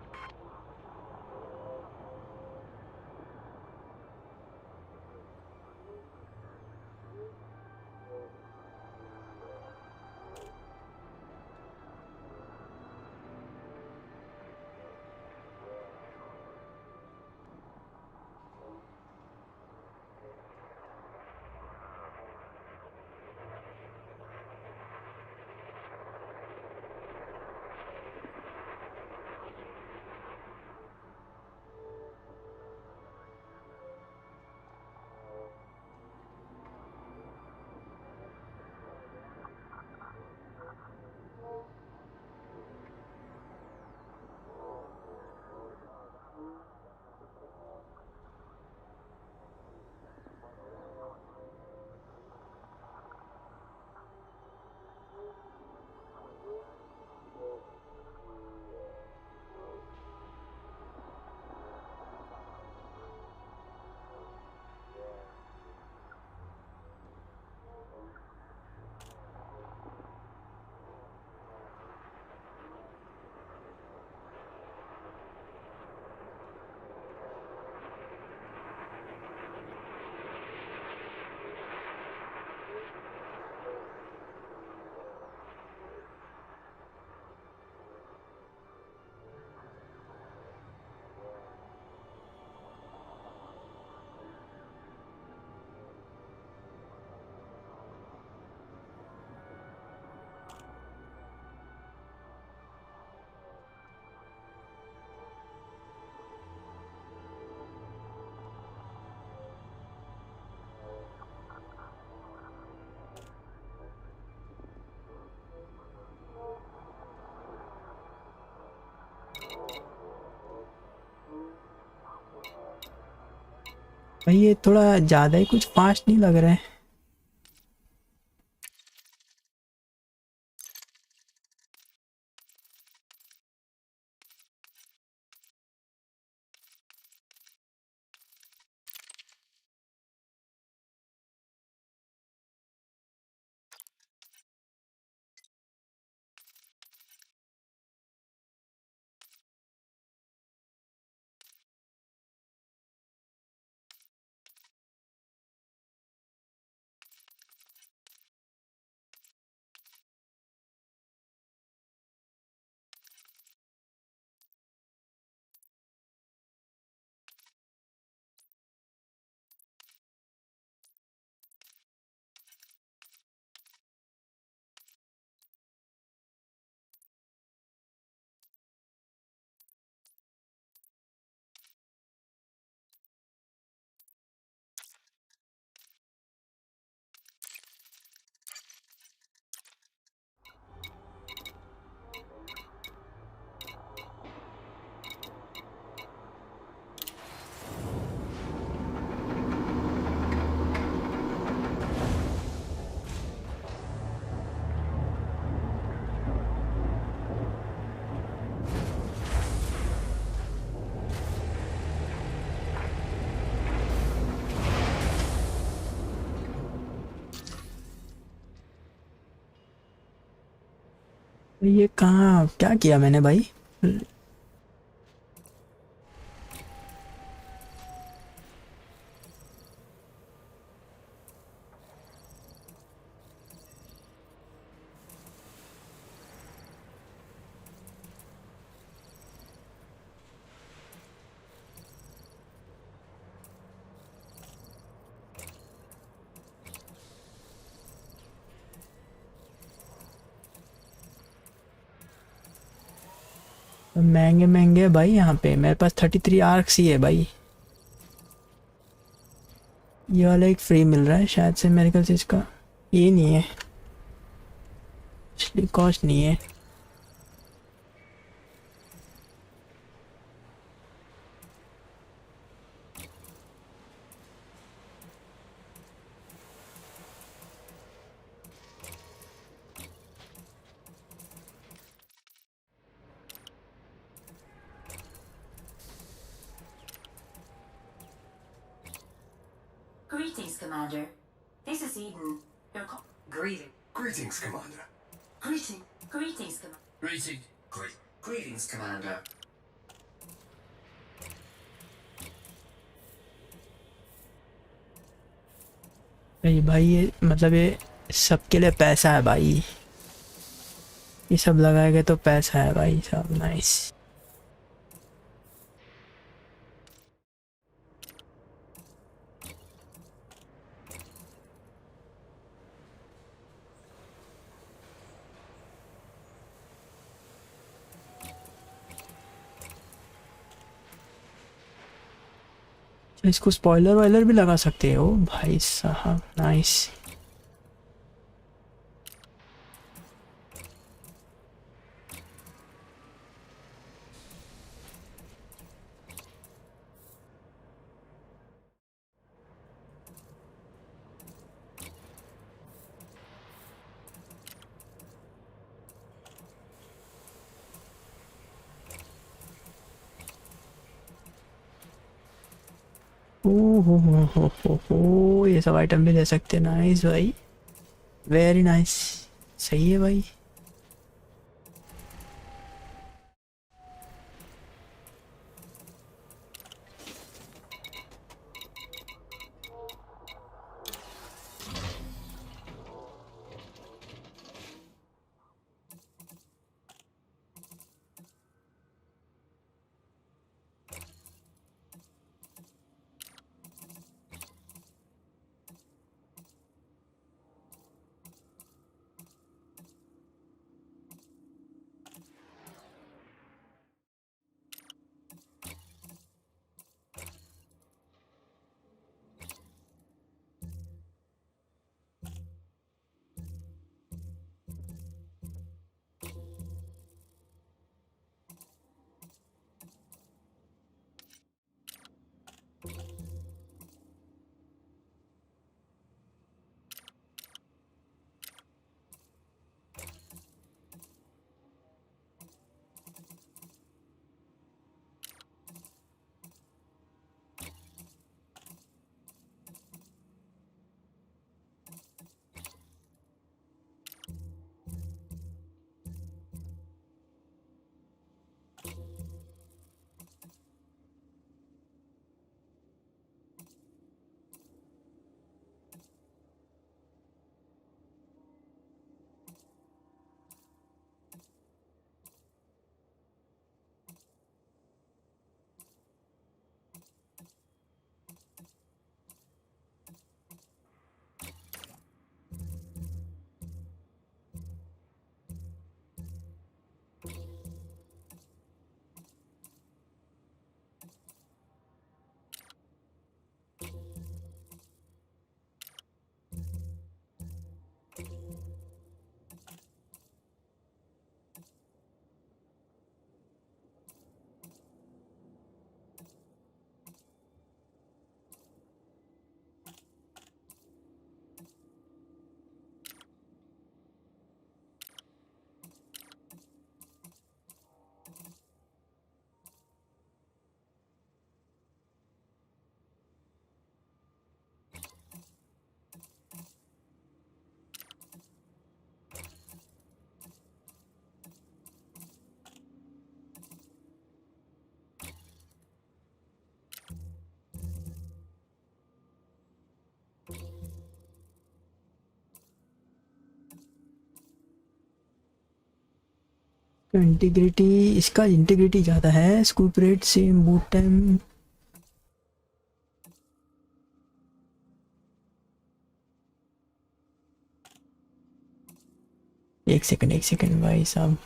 भाई ये थोड़ा ज़्यादा ही कुछ fast नहीं लग रहा है। ये कहाँ क्या किया मैंने भाई? महंगे महंगे भाई यहाँ पे। मेरे पास 33 आर्क्स ही है भाई। ये वाला एक फ्री मिल रहा है शायद से मेरे ख्याल से। इसका ये नहीं है, इसलिए कॉस्ट नहीं है। Greetings, Commander. This is Eden. Greetings, Commander. Greetings, Commander. Greetings, Commander. भाई ये मतलब ये सबके लिए पैसा है भाई। ये सब लगाएगा तो पैसा है भाई सब। नाइस। इसको स्पॉइलर वाइलर भी लगा सकते हो भाई साहब। नाइस। हो ये सब आइटम भी ले सकते हैं। नाइस भाई, वेरी नाइस। सही है भाई। इंटीग्रिटी, इसका इंटीग्रिटी ज़्यादा है। Scoop rate same, boot time. एक सेकंड भाई साहब।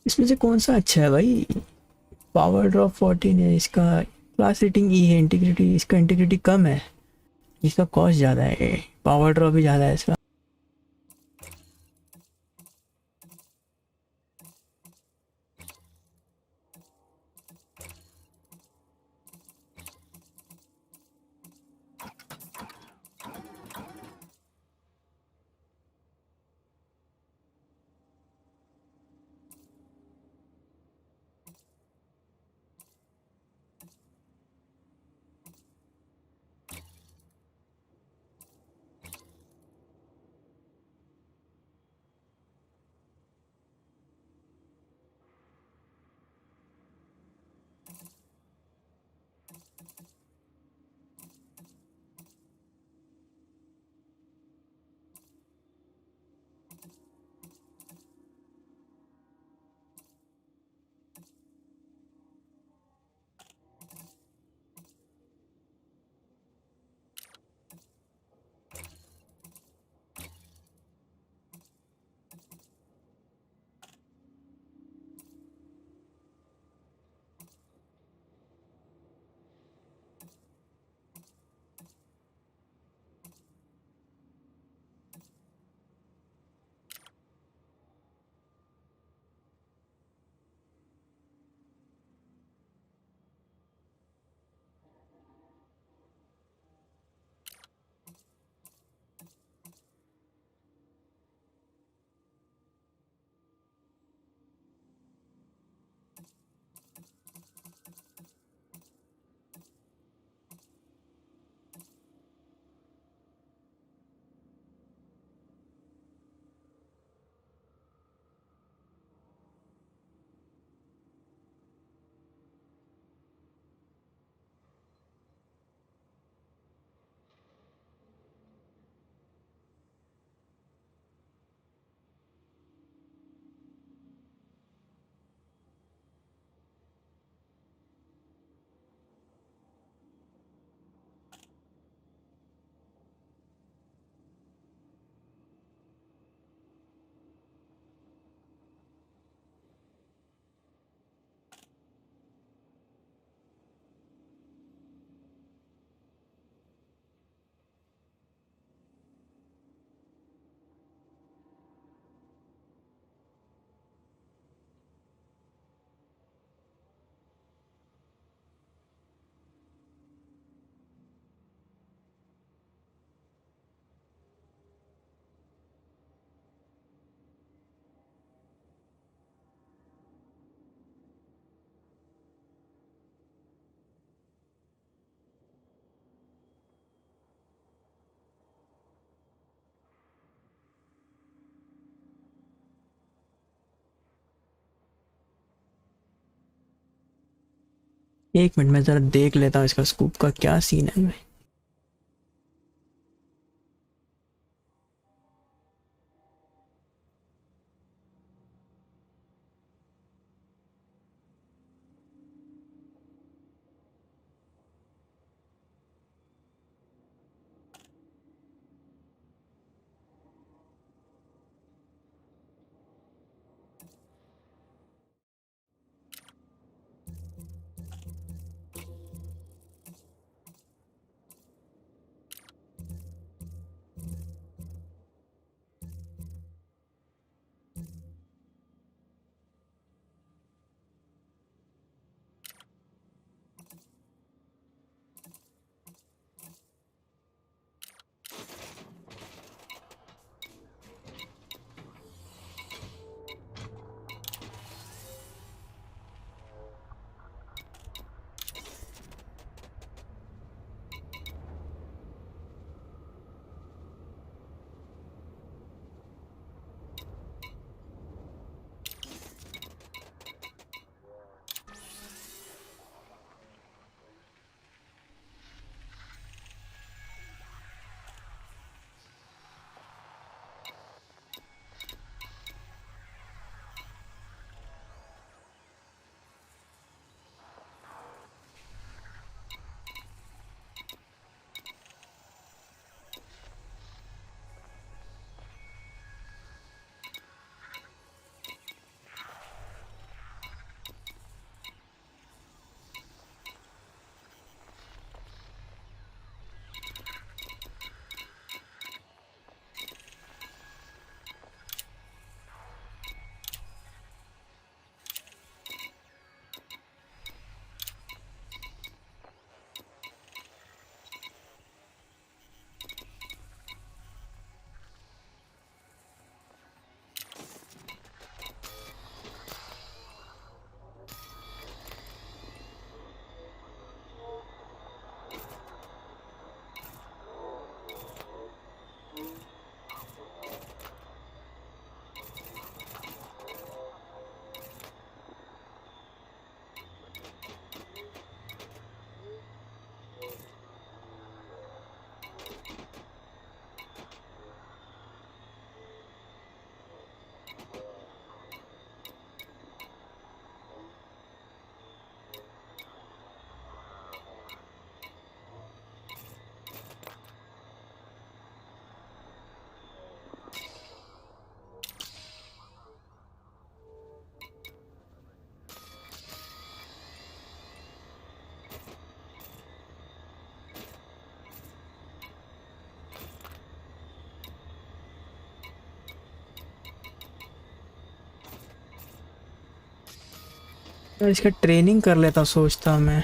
इसमें से कौन सा अच्छा है भाई? पावर ड्रॉप 14 है इसका, क्लास रेटिंग ई है, इंटीग्रिटी इसका इंटीग्रिटी कम है, इसका कॉस्ट ज़्यादा है, पावर ड्रॉप भी ज़्यादा है इसका। एक मिनट में ज़रा देख लेता हूँ इसका स्कूप का क्या सीन है भाई। यार इसका ट्रेनिंग कर लेता सोचता मैं।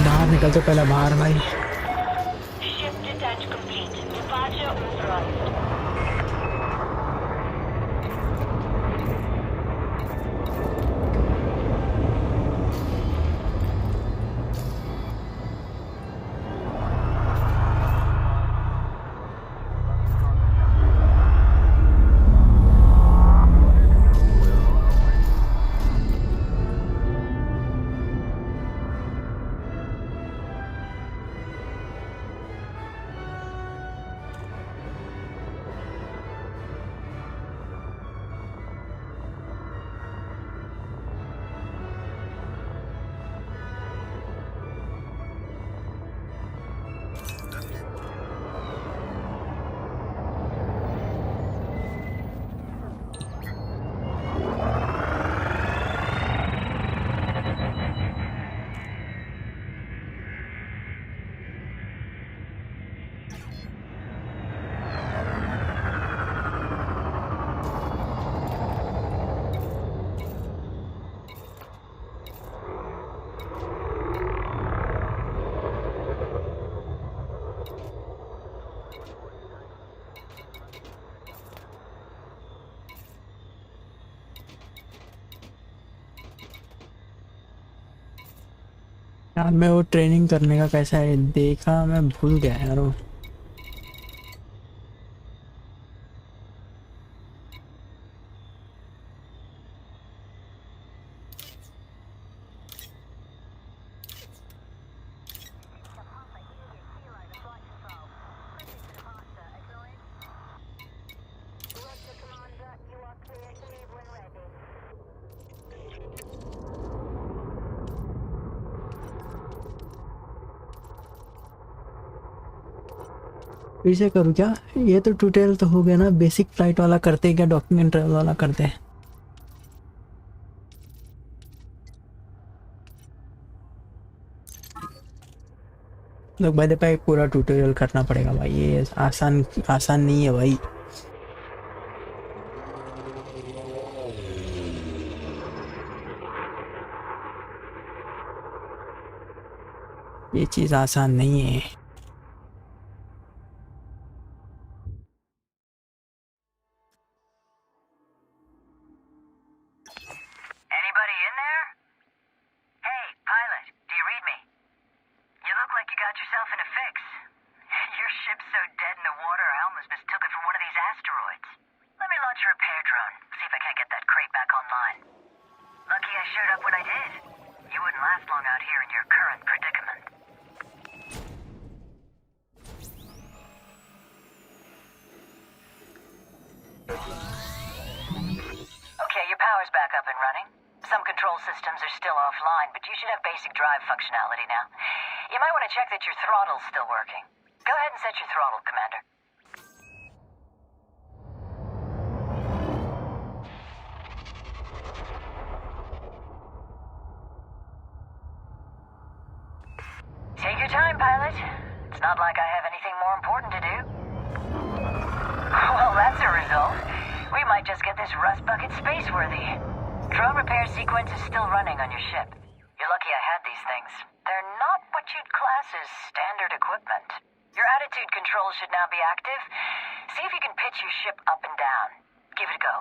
बाहर निकल तो पहले बाहर भाई। Ship detach complete. Departure authorized. यार मैं वो ट्रेनिंग करने का कैसा है देखा, मैं भूल गया यार वो। फिर से करूँ क्या? ये तो ट्यूटोरियल तो हो गया ना, बेसिक फ्लाइट वाला करते हैं क्या, डॉक्यूमेंट ट्रैवल वाला करते हैं। लोग भाई भाई पूरा ट्यूटोरियल करना पड़ेगा भाई, ये आसान आसान नहीं है भाई। ये चीज़ आसान नहीं है। Anybody in there? Hey, pilot, do you read me? You look like you got yourself in a fix. Your ship's so dead in the water, I almost mistook it for one of these asteroids. Let me launch a repair drone, see if I can't get that crate back online. Lucky I showed up when I did. You wouldn't last long out here in your current predicament. power's back up and running. Some control systems are still offline, but you should have basic drive functionality now. You might want to check that your throttle's still working. Go ahead and set your throttle, Commander. Take your time, pilot. It's not like I have anything more important to do. Well, that's a result. We might just get this rust bucket space-worthy. Drone repair sequence is still running on your ship. You're lucky I had these things. They're not what you'd class as standard equipment. Your attitude control should now be active. See if you can pitch your ship up and down. Give it a go.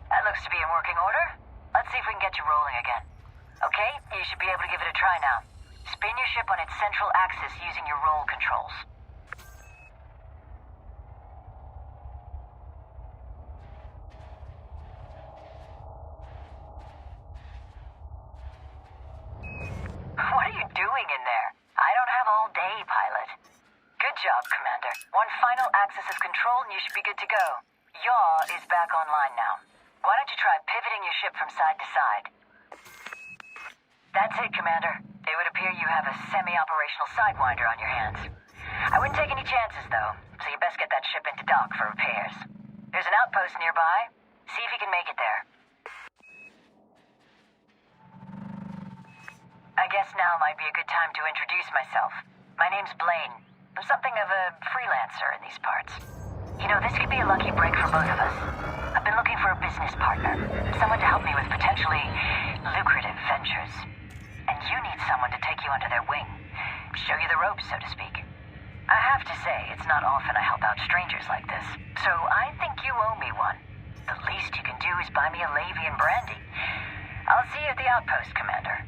That looks to be in working order. Let's see if we can get you rolling again. Okay, you should be able to give it a try now. Spin your ship on its central axis using your roll controls. What are you doing in there? I don't have all day, pilot. Good job, Commander. One final axis of control and you should be good to go. Yaw is back online now. Why don't you try pivoting your ship from side to side? That's it, Commander. It would appear you have a semi-operational sidewinder on your hands. I wouldn't take any chances, though, so you best get that ship into dock for repairs. There's an outpost nearby. See if you can make it there. I guess now might be a good time to introduce myself. My name's Blaine. I'm something of a freelancer in these parts. You know, this could be a lucky break for both of us. I've been looking for a business partner, someone to help me with potentially lucrative ventures. And you need someone to take you under their wing, show you the ropes, so to speak. I have to say, it's not often I help out strangers like this, so I think you owe me one. The least you can do is buy me a Levy and brandy. I'll see you at the outpost, Commander.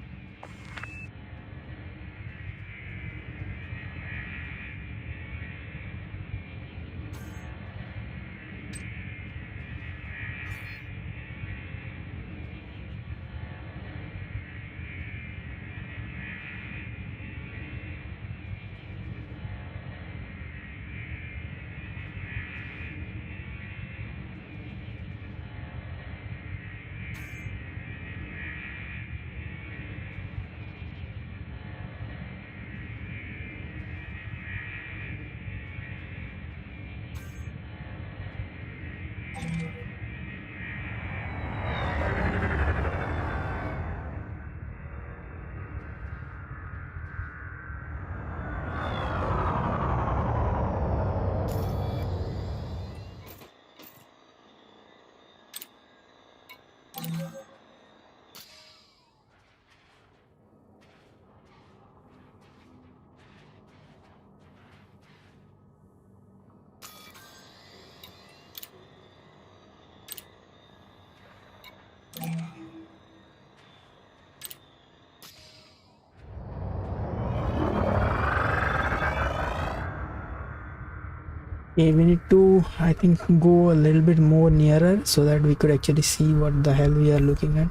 Okay, we need to, I think, go a little bit more nearer so that we could actually see what the hell we are looking at.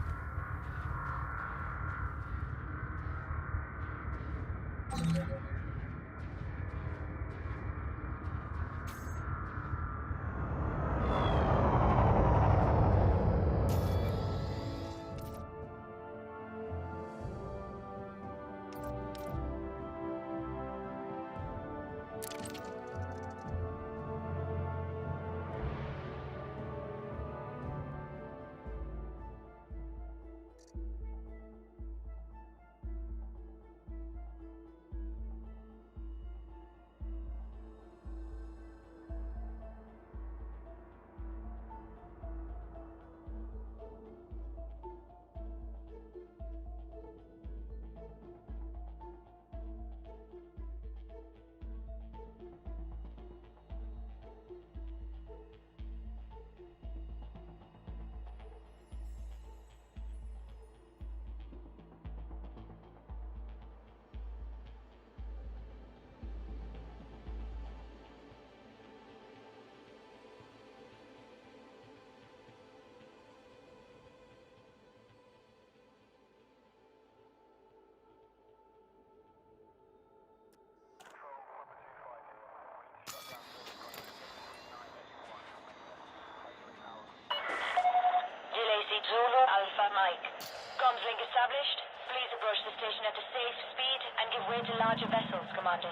safe speed and give way to larger vessels, Commander.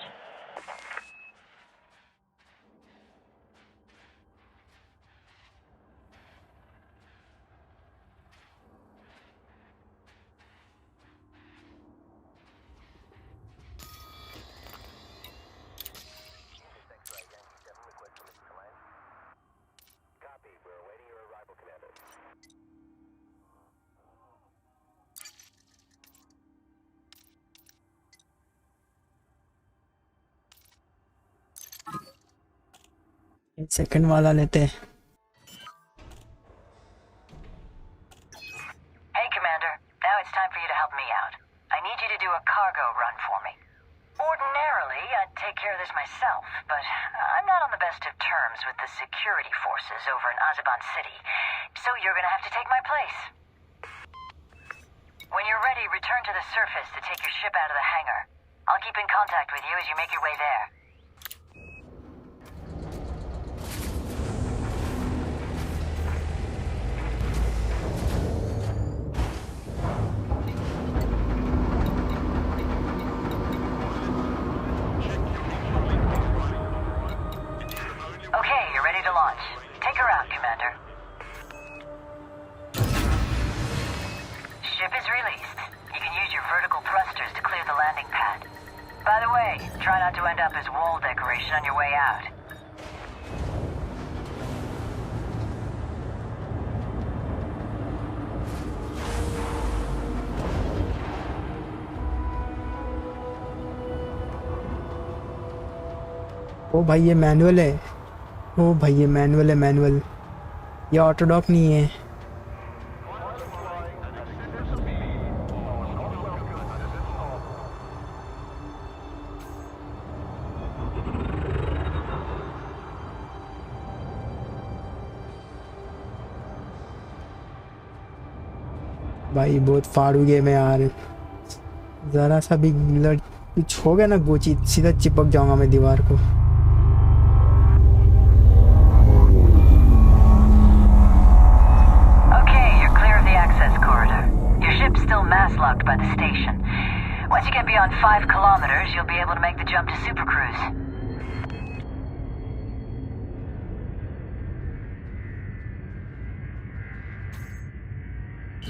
Copy. We're awaiting your arrival, Commander. Second वाला लेते हैं. Hey, Commander. Now it's time for you to help me out. I need you to do a cargo run for me. Ordinarily, I'd take care of this myself, but I'm not on the best of terms with the security forces over in Azeban City, so you're gonna have to take my place. When you're ready, return to the surface to take your ship out of the hangar. I'll keep in contact with you as you make your way there. Okay, you're ready to launch. Take her out, Commander. Ship is released. You can use your vertical thrusters to clear the landing pad. By the way, try not to end up as wall decoration on your way out. ओ भाई ये manual है. ओ भाई ये manual है, manual. ये AutoDock नहीं है. भाई बहुत फाड़ू गेम है यार. ज़रा सा भी कुछ हो गया ना गोची, सीधा चिपक जाऊंगा मैं दीवार को. Still mass locked by the station. Once you get beyond 5 kilometers, you'll be able to make the jump to Supercruise.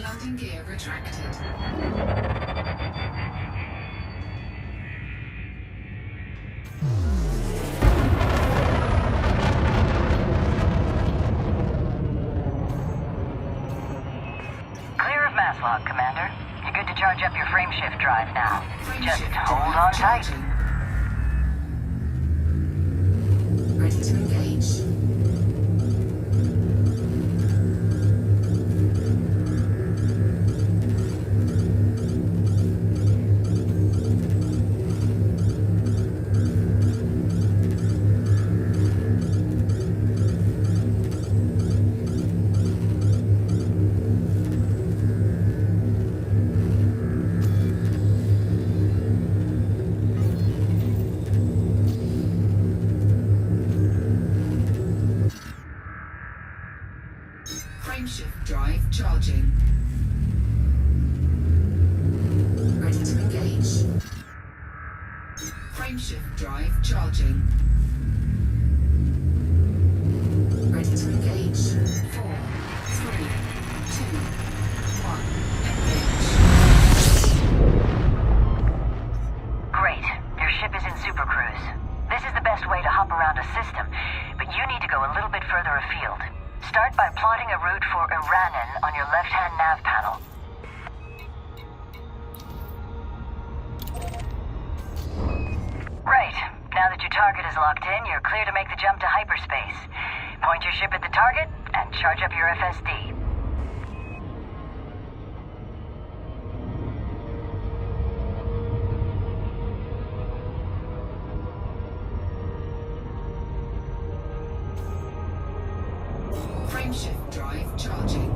Landing gear retracted. Commander. You're good to charge up your frameshift drive now. Just hold on tight. Ready to engage. Frameshift drive charging. Ready to engage. Frameshift drive charging. Ready to engage. 4, 3, 2, 1. Engage. Great. Your ship is in Supercruise. This is the best way to hop around a system, but you need to go a little bit further afield. Start by plotting a route for Iranen on your left-hand nav panel. Right. Now that your target is locked in, you're clear to make the jump to hyperspace. Point your ship at the target and charge up your FSD. Frameshift drive charging.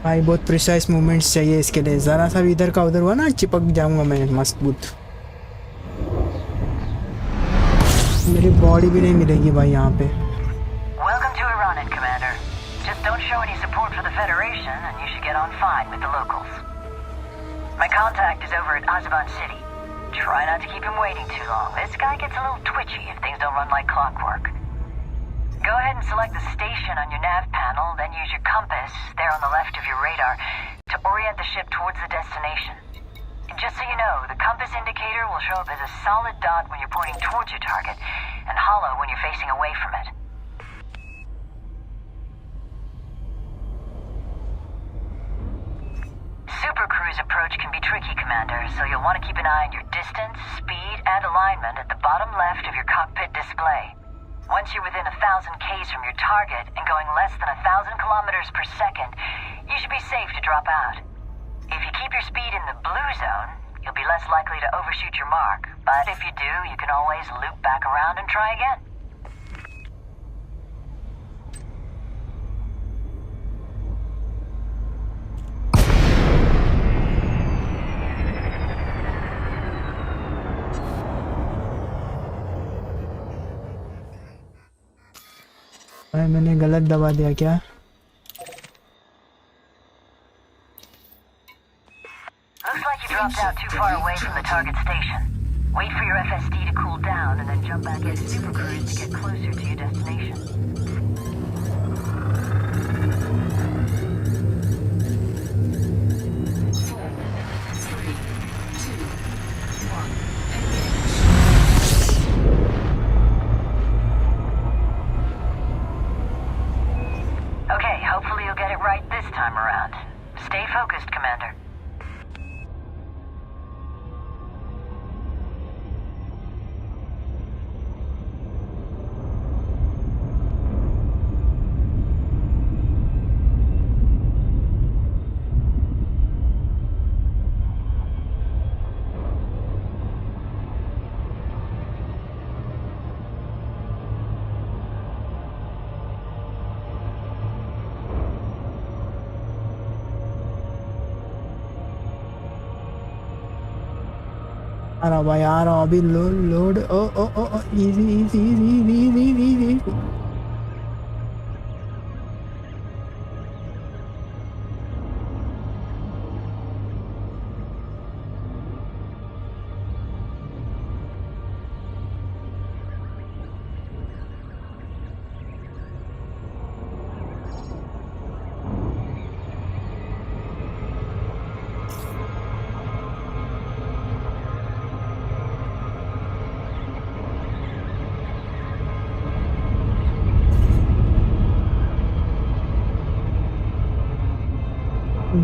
भाई बहुत precise movements चाहिए इसके लिए, ज़रा सा भी इधर का उधर हुआ ना चिपक जाऊंगा मैं मजबूत, मेरी बॉडी भी नहीं मिलेगी भाई यहाँ पे। Welcome to Iran, Commander. Just don't show any support for the Federation and you should get on fine with the locals. My contact is over at Azerbaijan City. Try not to keep him waiting too long. This guy gets a little twitchy if things don't run like clockwork. Go ahead and select the station on your nav panel, then use your compass, there on the left of your radar, to orient the ship towards the destination. And just so you know, the compass indicator will show up as a solid dot when you're pointing towards your target, and hollow when you're facing away from it. Supercruise approach can be tricky, Commander, so you'll want to keep an eye on your distance, speed, and alignment at the bottom left of your cockpit display. Once you're within 1,000 Ks from your target and going less than 1,000 kilometers per second, you should be safe to drop out. If you keep your speed in the blue zone, you'll be less likely to overshoot your mark. But if you do, you can always loop back around and try again. भाई मैंने गलत दबा दिया क्या? Looks like you dropped out too far away from the target station. Wait for your FSD to cool down and then jump back into Supercruise to get closer to your destination. Okay, hopefully you'll get it right this time around. Stay focused, Commander. आ रहा भाई, आ रहा अभी load oh oh oh easy easy easy easy easy.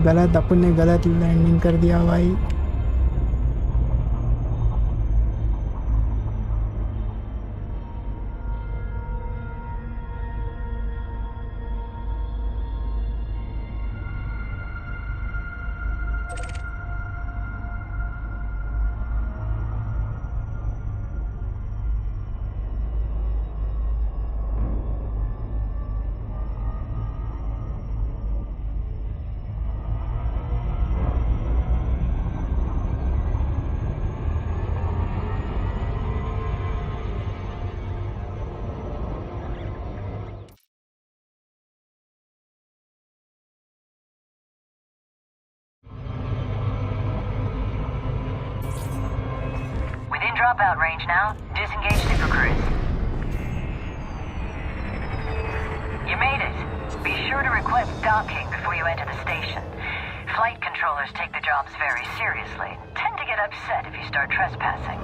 गलत, अपन ने गलत landing कर दिया भाई। Within dropout range now. Disengage Supercruise. You made it. Be sure to request docking before you enter the station. Flight controllers take the jobs very seriously. Tend to get upset if you start trespassing.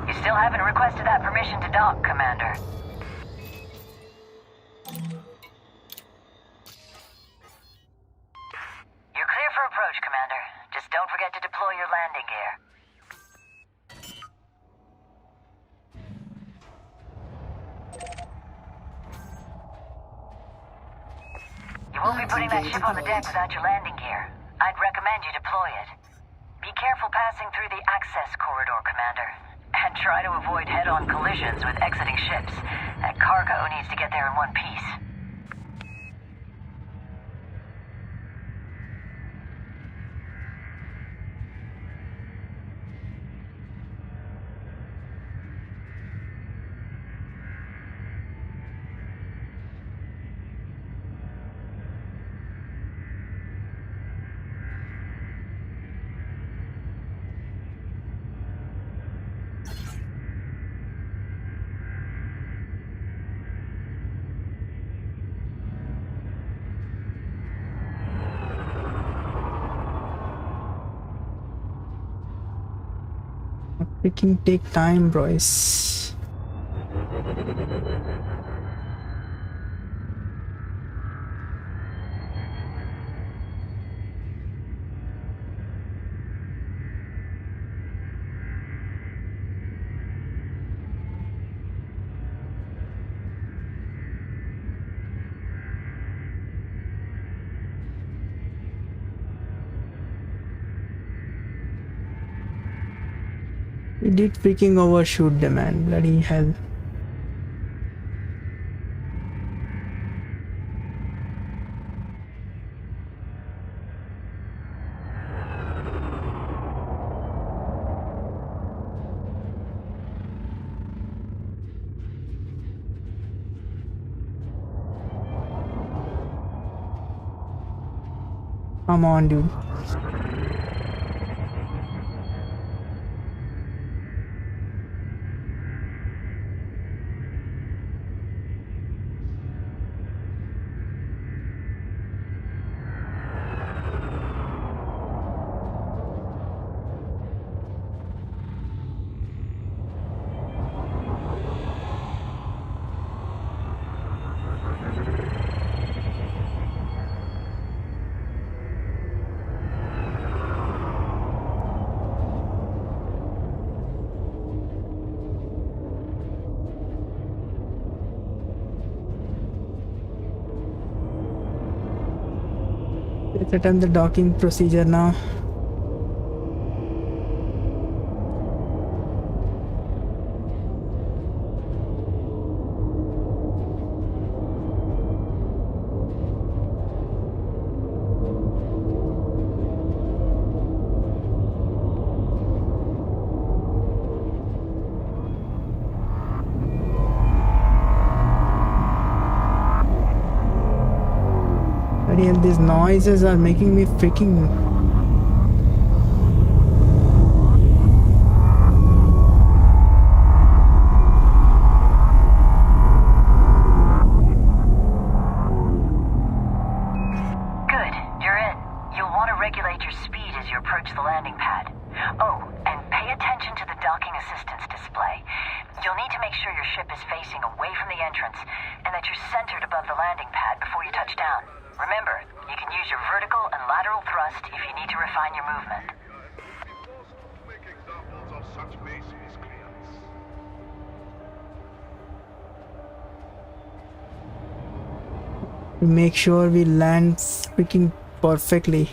You still haven't requested that permission to dock, Commander. You're clear for approach, Commander. Just don't forget to deploy your landing gear. You won't be putting that ship on the deck without your landing gear. I'd recommend you deploy it. Be careful careful passing through the access corridor, Commander. And try to avoid head-on collisions with exiting ships. That cargo needs to get there in one piece. Freaking take time, boys. We did freaking overshoot the man, bloody hell. Come on, dude. Let's attempt the docking procedure now. And these noises are making me freaking Good, you're in. You'll want to regulate your speed as you approach the landing pad. Oh, and pay attention to the docking assistance display. You'll need to make sure your ship is facing away from the entrance and that you're centered above the landing pad before you touch down. Remember, you can use your vertical and lateral thrust if you need to refine your movement. Make examples of such base miscreants. make sure we land freaking perfectly.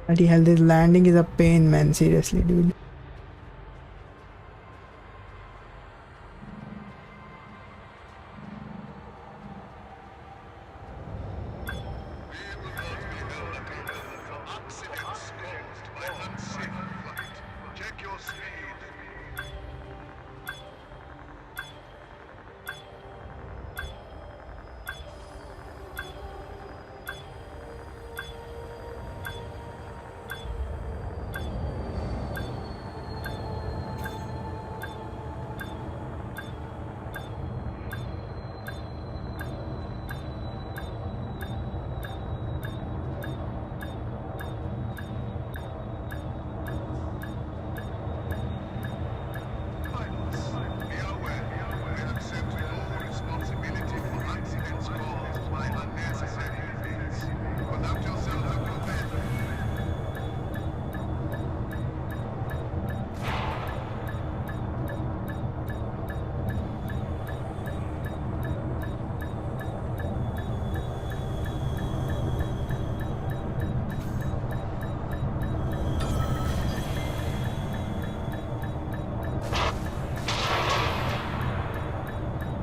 Bloody hell, this landing is a pain, man. Seriously, dude.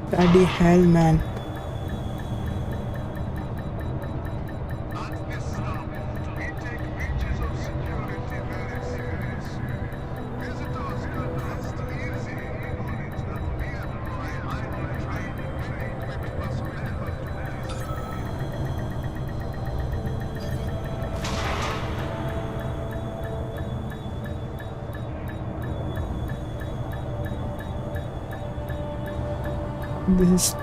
Bloody hell, man. This is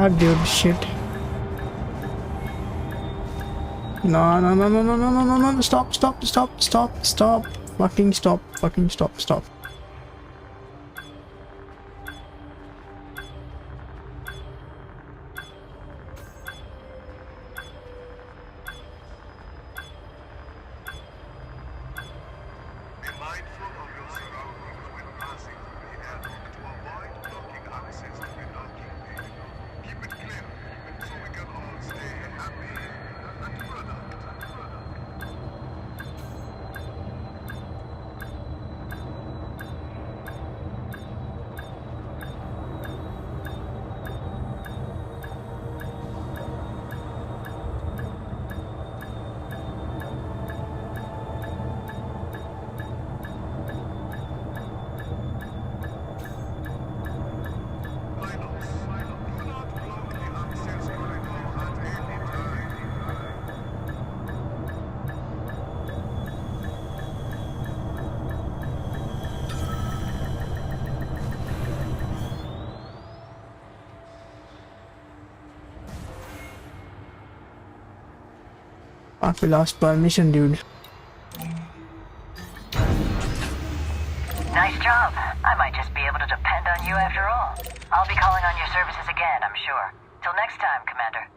ah, dude, shit. No, no, no, no, no, no, no, no, no, stop, stop, stop, stop, stop, fucking stop, fucking stop, stop. We lost permission, dude. Nice job. I might just be able to depend on you after all. I'll be calling on your services again, I'm sure. Till next time, Commander.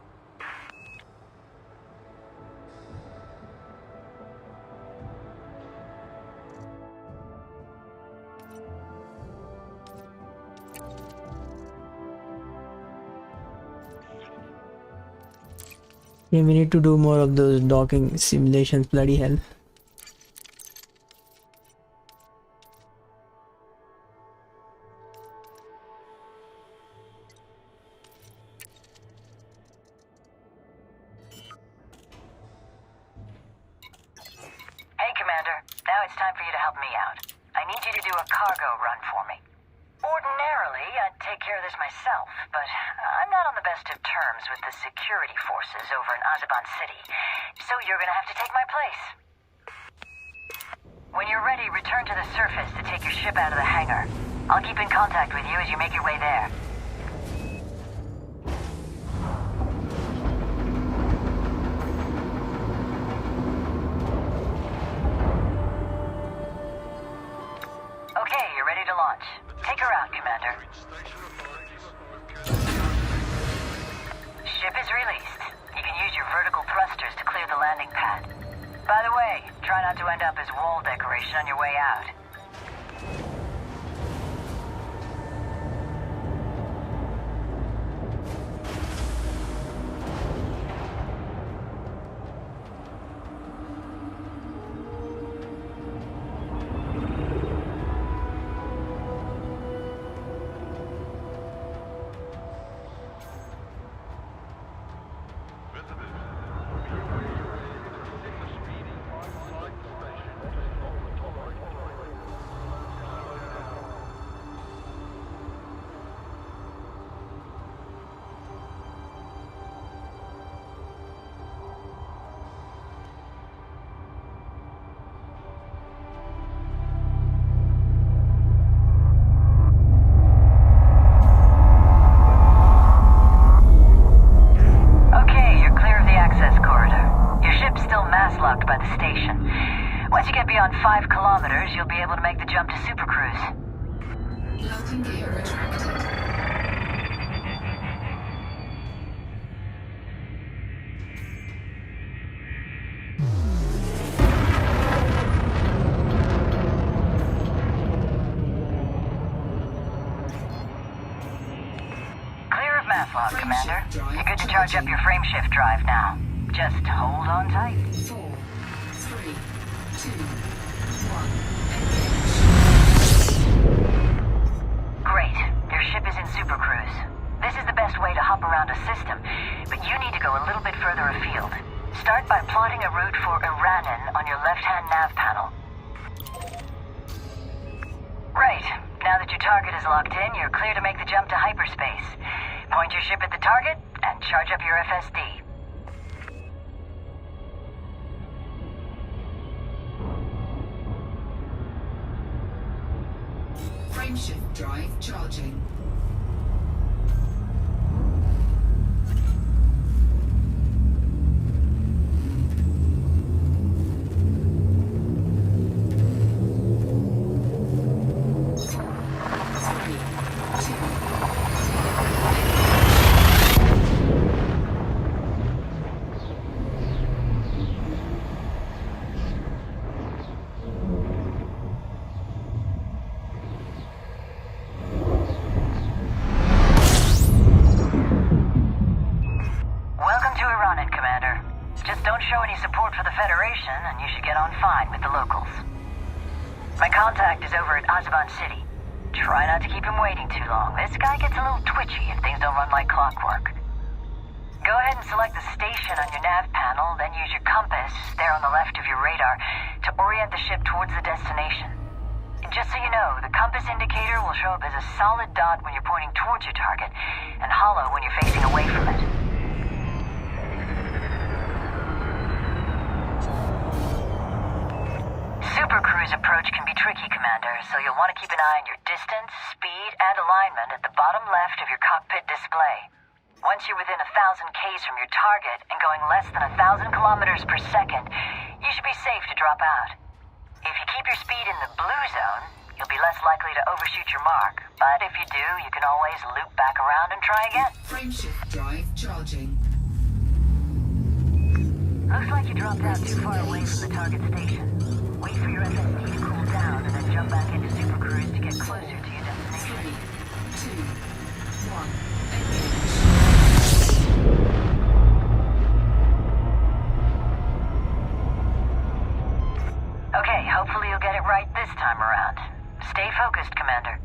Yeah, we need to do more of those docking simulations, bloody hell. Commander. Now it's time for you to help me out. I need you to do a cargo run for me. Ordinarily, I'd take care of this myself, but I'm not on the best of terms with the security forces over in Azeban City, so you're gonna have to take my place. When you're ready, return to the surface to take your ship out of the hangar. I'll keep in contact with you as you make your way there. Okay, you're ready to launch. Take her out, Commander. Ship is released. You can use your vertical thrusters to clear the landing pad. By the way, try not to end up as wall decoration on your way out. By the station. Once you get beyond 5 kilometers, you'll be able to make the jump to Supercruise. Landing gear retracted. Clear of mass log, Commander. You're good to charge up your frameshift drive now. Just hold on tight. 4, 3, 2, 1, engage. Great. Your ship is in Supercruise. This is the best way to hop around a system, but you need to go a little bit further afield. Start by plotting a route for Iranen on your left-hand nav panel. Right. Now that your target is locked in, you're clear to make the jump to hyperspace. Point your ship at the target and charge up your FSD. Frameshift drive charging. And you should get on fine with the locals. My contact is over at Azeban City. Try not to keep him waiting too long. This guy gets a little twitchy if things don't run like clockwork. Go ahead and select the station on your nav panel, then use your compass, there on the left of your radar, to orient the ship towards the destination. And just so you know, the compass indicator will show up as a solid dot when you're pointing towards your target, and hollow when you're facing away from it. Supercruise approach can be tricky, Commander, so you'll want to keep an eye on your distance, speed, and alignment at the bottom left of your cockpit display. Once you're within 1,000 Ks from your target and going less than 1,000 kilometers per second, you should be safe to drop out. If you keep your speed in the blue zone, you'll be less likely to overshoot your mark. But if you do, you can always loop back around and try again. Frameshift drive charging. Looks like you dropped out too far away from the target station. Wait for your FSD to cool down and then jump back into Supercruise to get closer to your destination. 3, 2, 1, engage. Okay, hopefully you'll get it right this time around. Stay focused, Commander.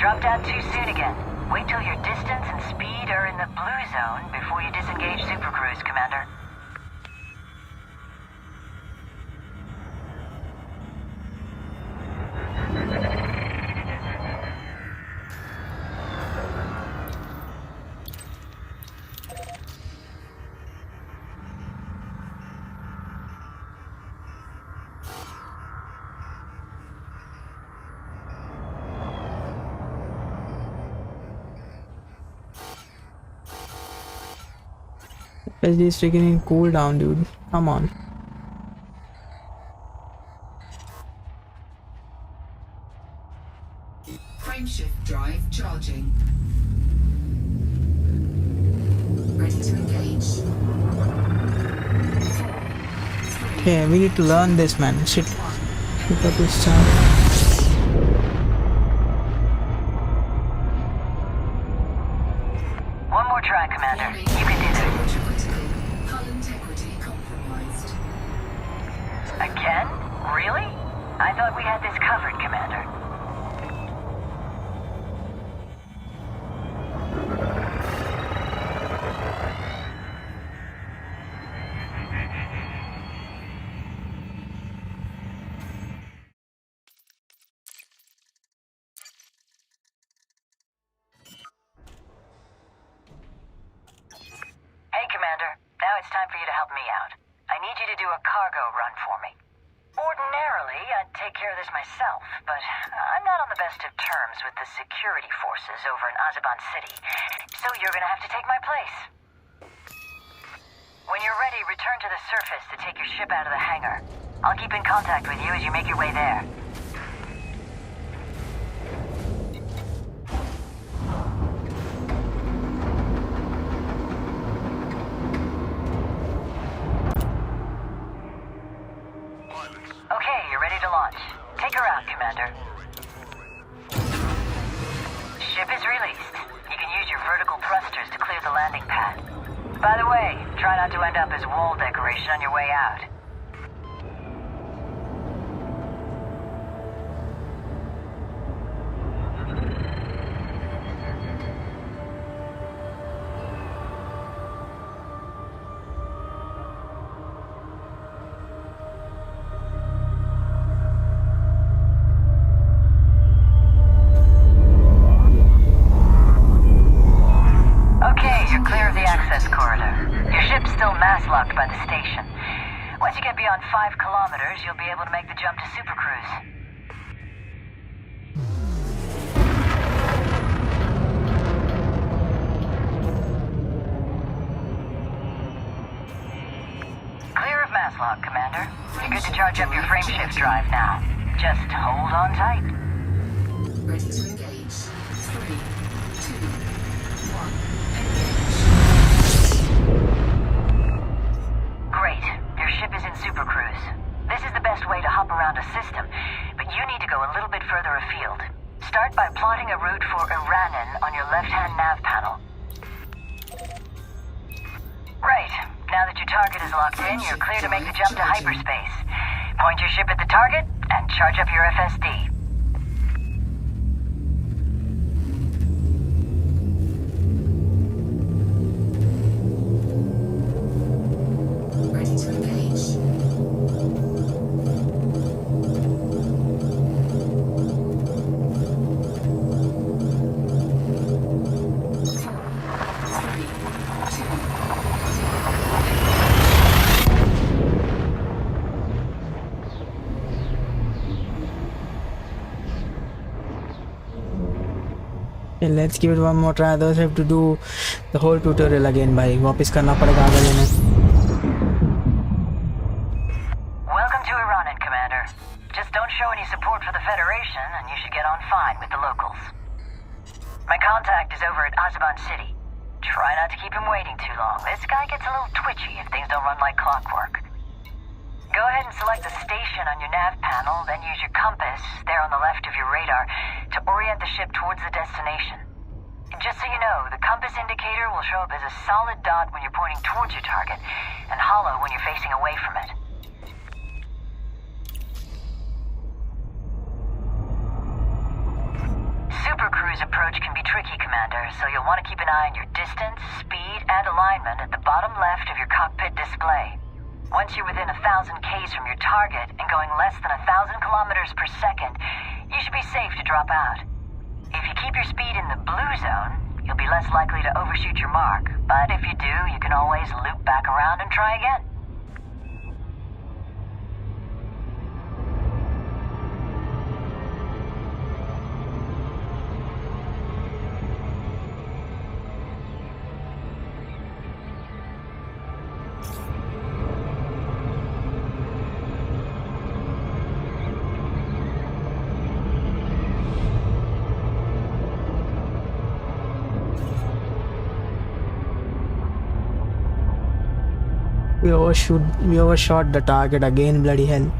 dropped down too soon again. Wait till your distance and speed are in the blue zone before you disengage Supercruise, Commander. SD is taking in cooldown, dude. Come on. Frameshift drive charging. Ready to engage. 4, 3, Okay, we need to learn this, man. Shit. Pick up this time. One more try, Commander. You can do this. critical. Hull integrity compromised. Again? Really? I thought we had this covered, Commander. Hey, Commander. Now it's time for you to help me out. I need you to do a cargo run for me. Ordinarily, I'd take care of this myself, but I'm not on the best of terms with the security forces over in Azeban City, so you're gonna have to take my place. When you're ready, return to the surface to take your ship out of the hangar. I'll keep in contact with you as you make your way there. Okay, you're ready to launch. Take her out, Commander. Ship is released. You can use your vertical thrusters to clear the landing pad. By the way, try not to end up as wall decoration on your way out. Okay, you're clear of the access corridor. Your ship's still mass-locked by the station. Once you get beyond 5 kilometers, you'll be able to make the jump to Supercruise. Clear of mass-lock, Commander. You're good to charge up your frameshift drive now. Just hold on tight. Ready to engage. 3, 2, 1. Great. Your ship is in Supercruise. This is the best way to hop around a system, but you need to go a little bit further afield. Start by plotting a route for Iranen on your left-hand nav panel. Right. Now that your target is locked in, you're clear to make the jump to hyperspace. Point your ship at the target and charge up your FSD. Ready to engage. 4, 3, 2. Let's give it one more try. Others have to do the whole tutorial again, भाई. वापस करना पड़ेगा आगे लेने. Welcome to Iranen, Commander. Just don't show any support for the Federation, and you should get on fine with the locals. My contact is over at Azeban City. Try not to keep him waiting too long. This guy gets a little twitchy if things don't run like clockwork. Go ahead and select the station on your nav panel, then use your compass, there on the left of your radar, to orient the ship towards the destination. Just so you know, the compass indicator will show up as a solid dot when you're pointing towards your target, and hollow when you're facing away from it. Supercruise approach can be tricky, Commander, so you'll want to keep an eye on your distance, speed, and alignment at the bottom left of your cockpit display. Once you're within 1,000 Ks from your target and going less than 1,000 kilometers per second, you should be safe to drop out. If you keep your speed in the blue zone, you'll be less likely to overshoot your mark, but if you do, you can always loop back around and try again. We overshot the target again, bloody hell.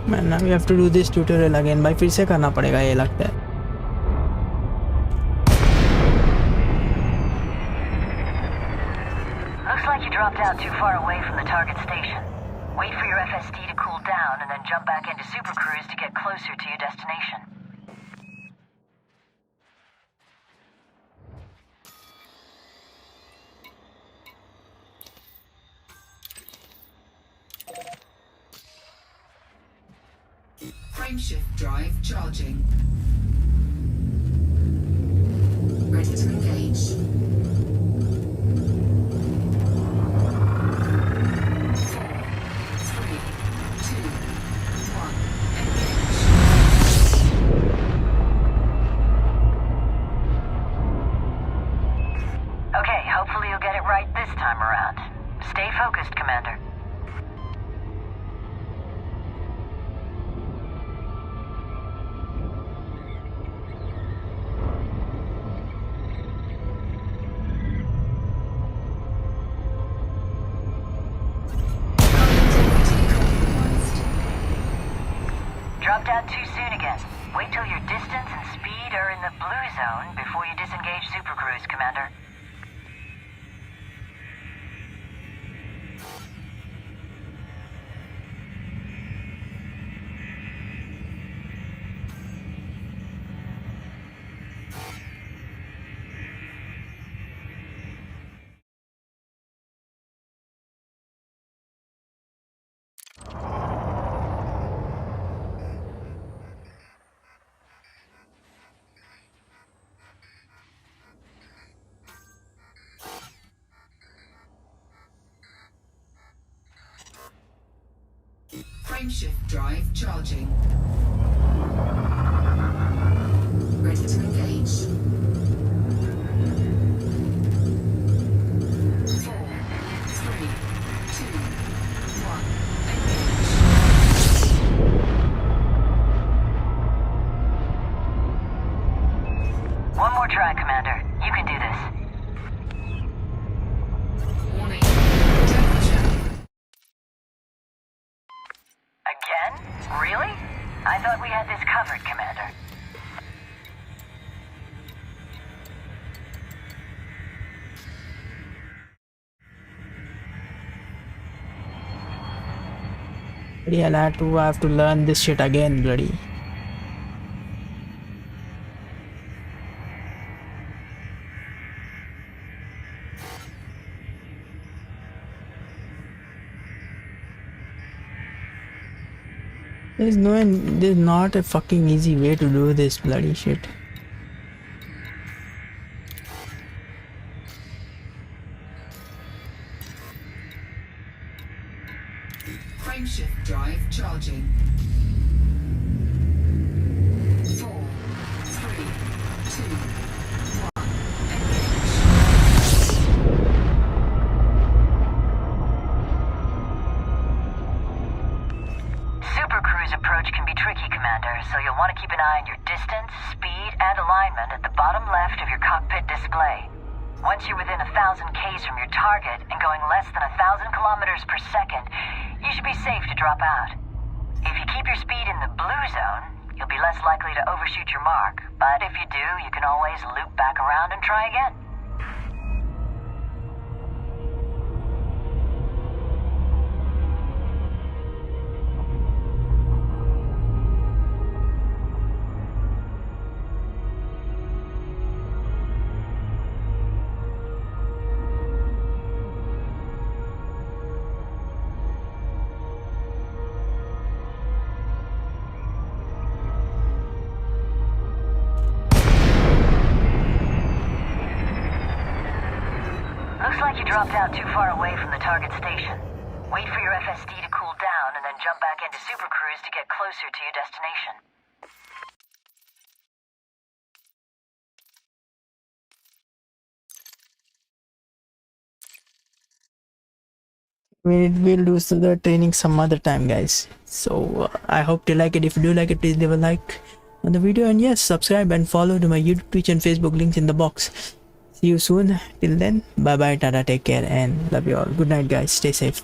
Man, now we have to do this tutorial again. भाई फिर से करना पड़ेगा ये लगता है. Looks like you dropped out too far away from the target station. Wait for your FSD to cool down and then jump back into Supercruise to get closer to your destination. Frameshift drive charging. Ready to engage. 4, 3, 2, 1, engage. Okay, hopefully you'll get it right this time around. Stay focused, Commander. Dropped out too soon again. Wait till your distance and speed are in the blue zone before you disengage Supercruise, Commander. Frameshift drive charging. Ready to engage. 4, 3, 2, 1, engage. One more try, Commander. You can do this. Warning. Temperature. Again? Really? I thought we had this covered, Commander. Yeah, I have to learn this shit again, bloody. There's not a fucking easy way to do this bloody shit. Frameshift drive charging. Supercruise approach can be tricky, Commander, so you'll want to keep an eye on your distance, speed, and alignment at the bottom left of your cockpit display. Once you're within 1,000 Ks from your target and going less than 1,000 kilometers per second, you should be safe to drop out. If you keep your speed in the blue zone, you'll be less likely to overshoot your mark, but if you do, you can always loop back around and try again. Looks like you dropped out too far away from the target station. Wait for your FSD to cool down and then jump back into Supercruise to get closer to your destination. We'll do the training some other time, guys. So I hope you like it. If you do like it, please leave a like on the video, and yes, subscribe and follow to my YouTube, Twitch and Facebook links in the box. See you soon. Till then, bye bye, tata, take care, and love you all. Good night, guys. Stay safe.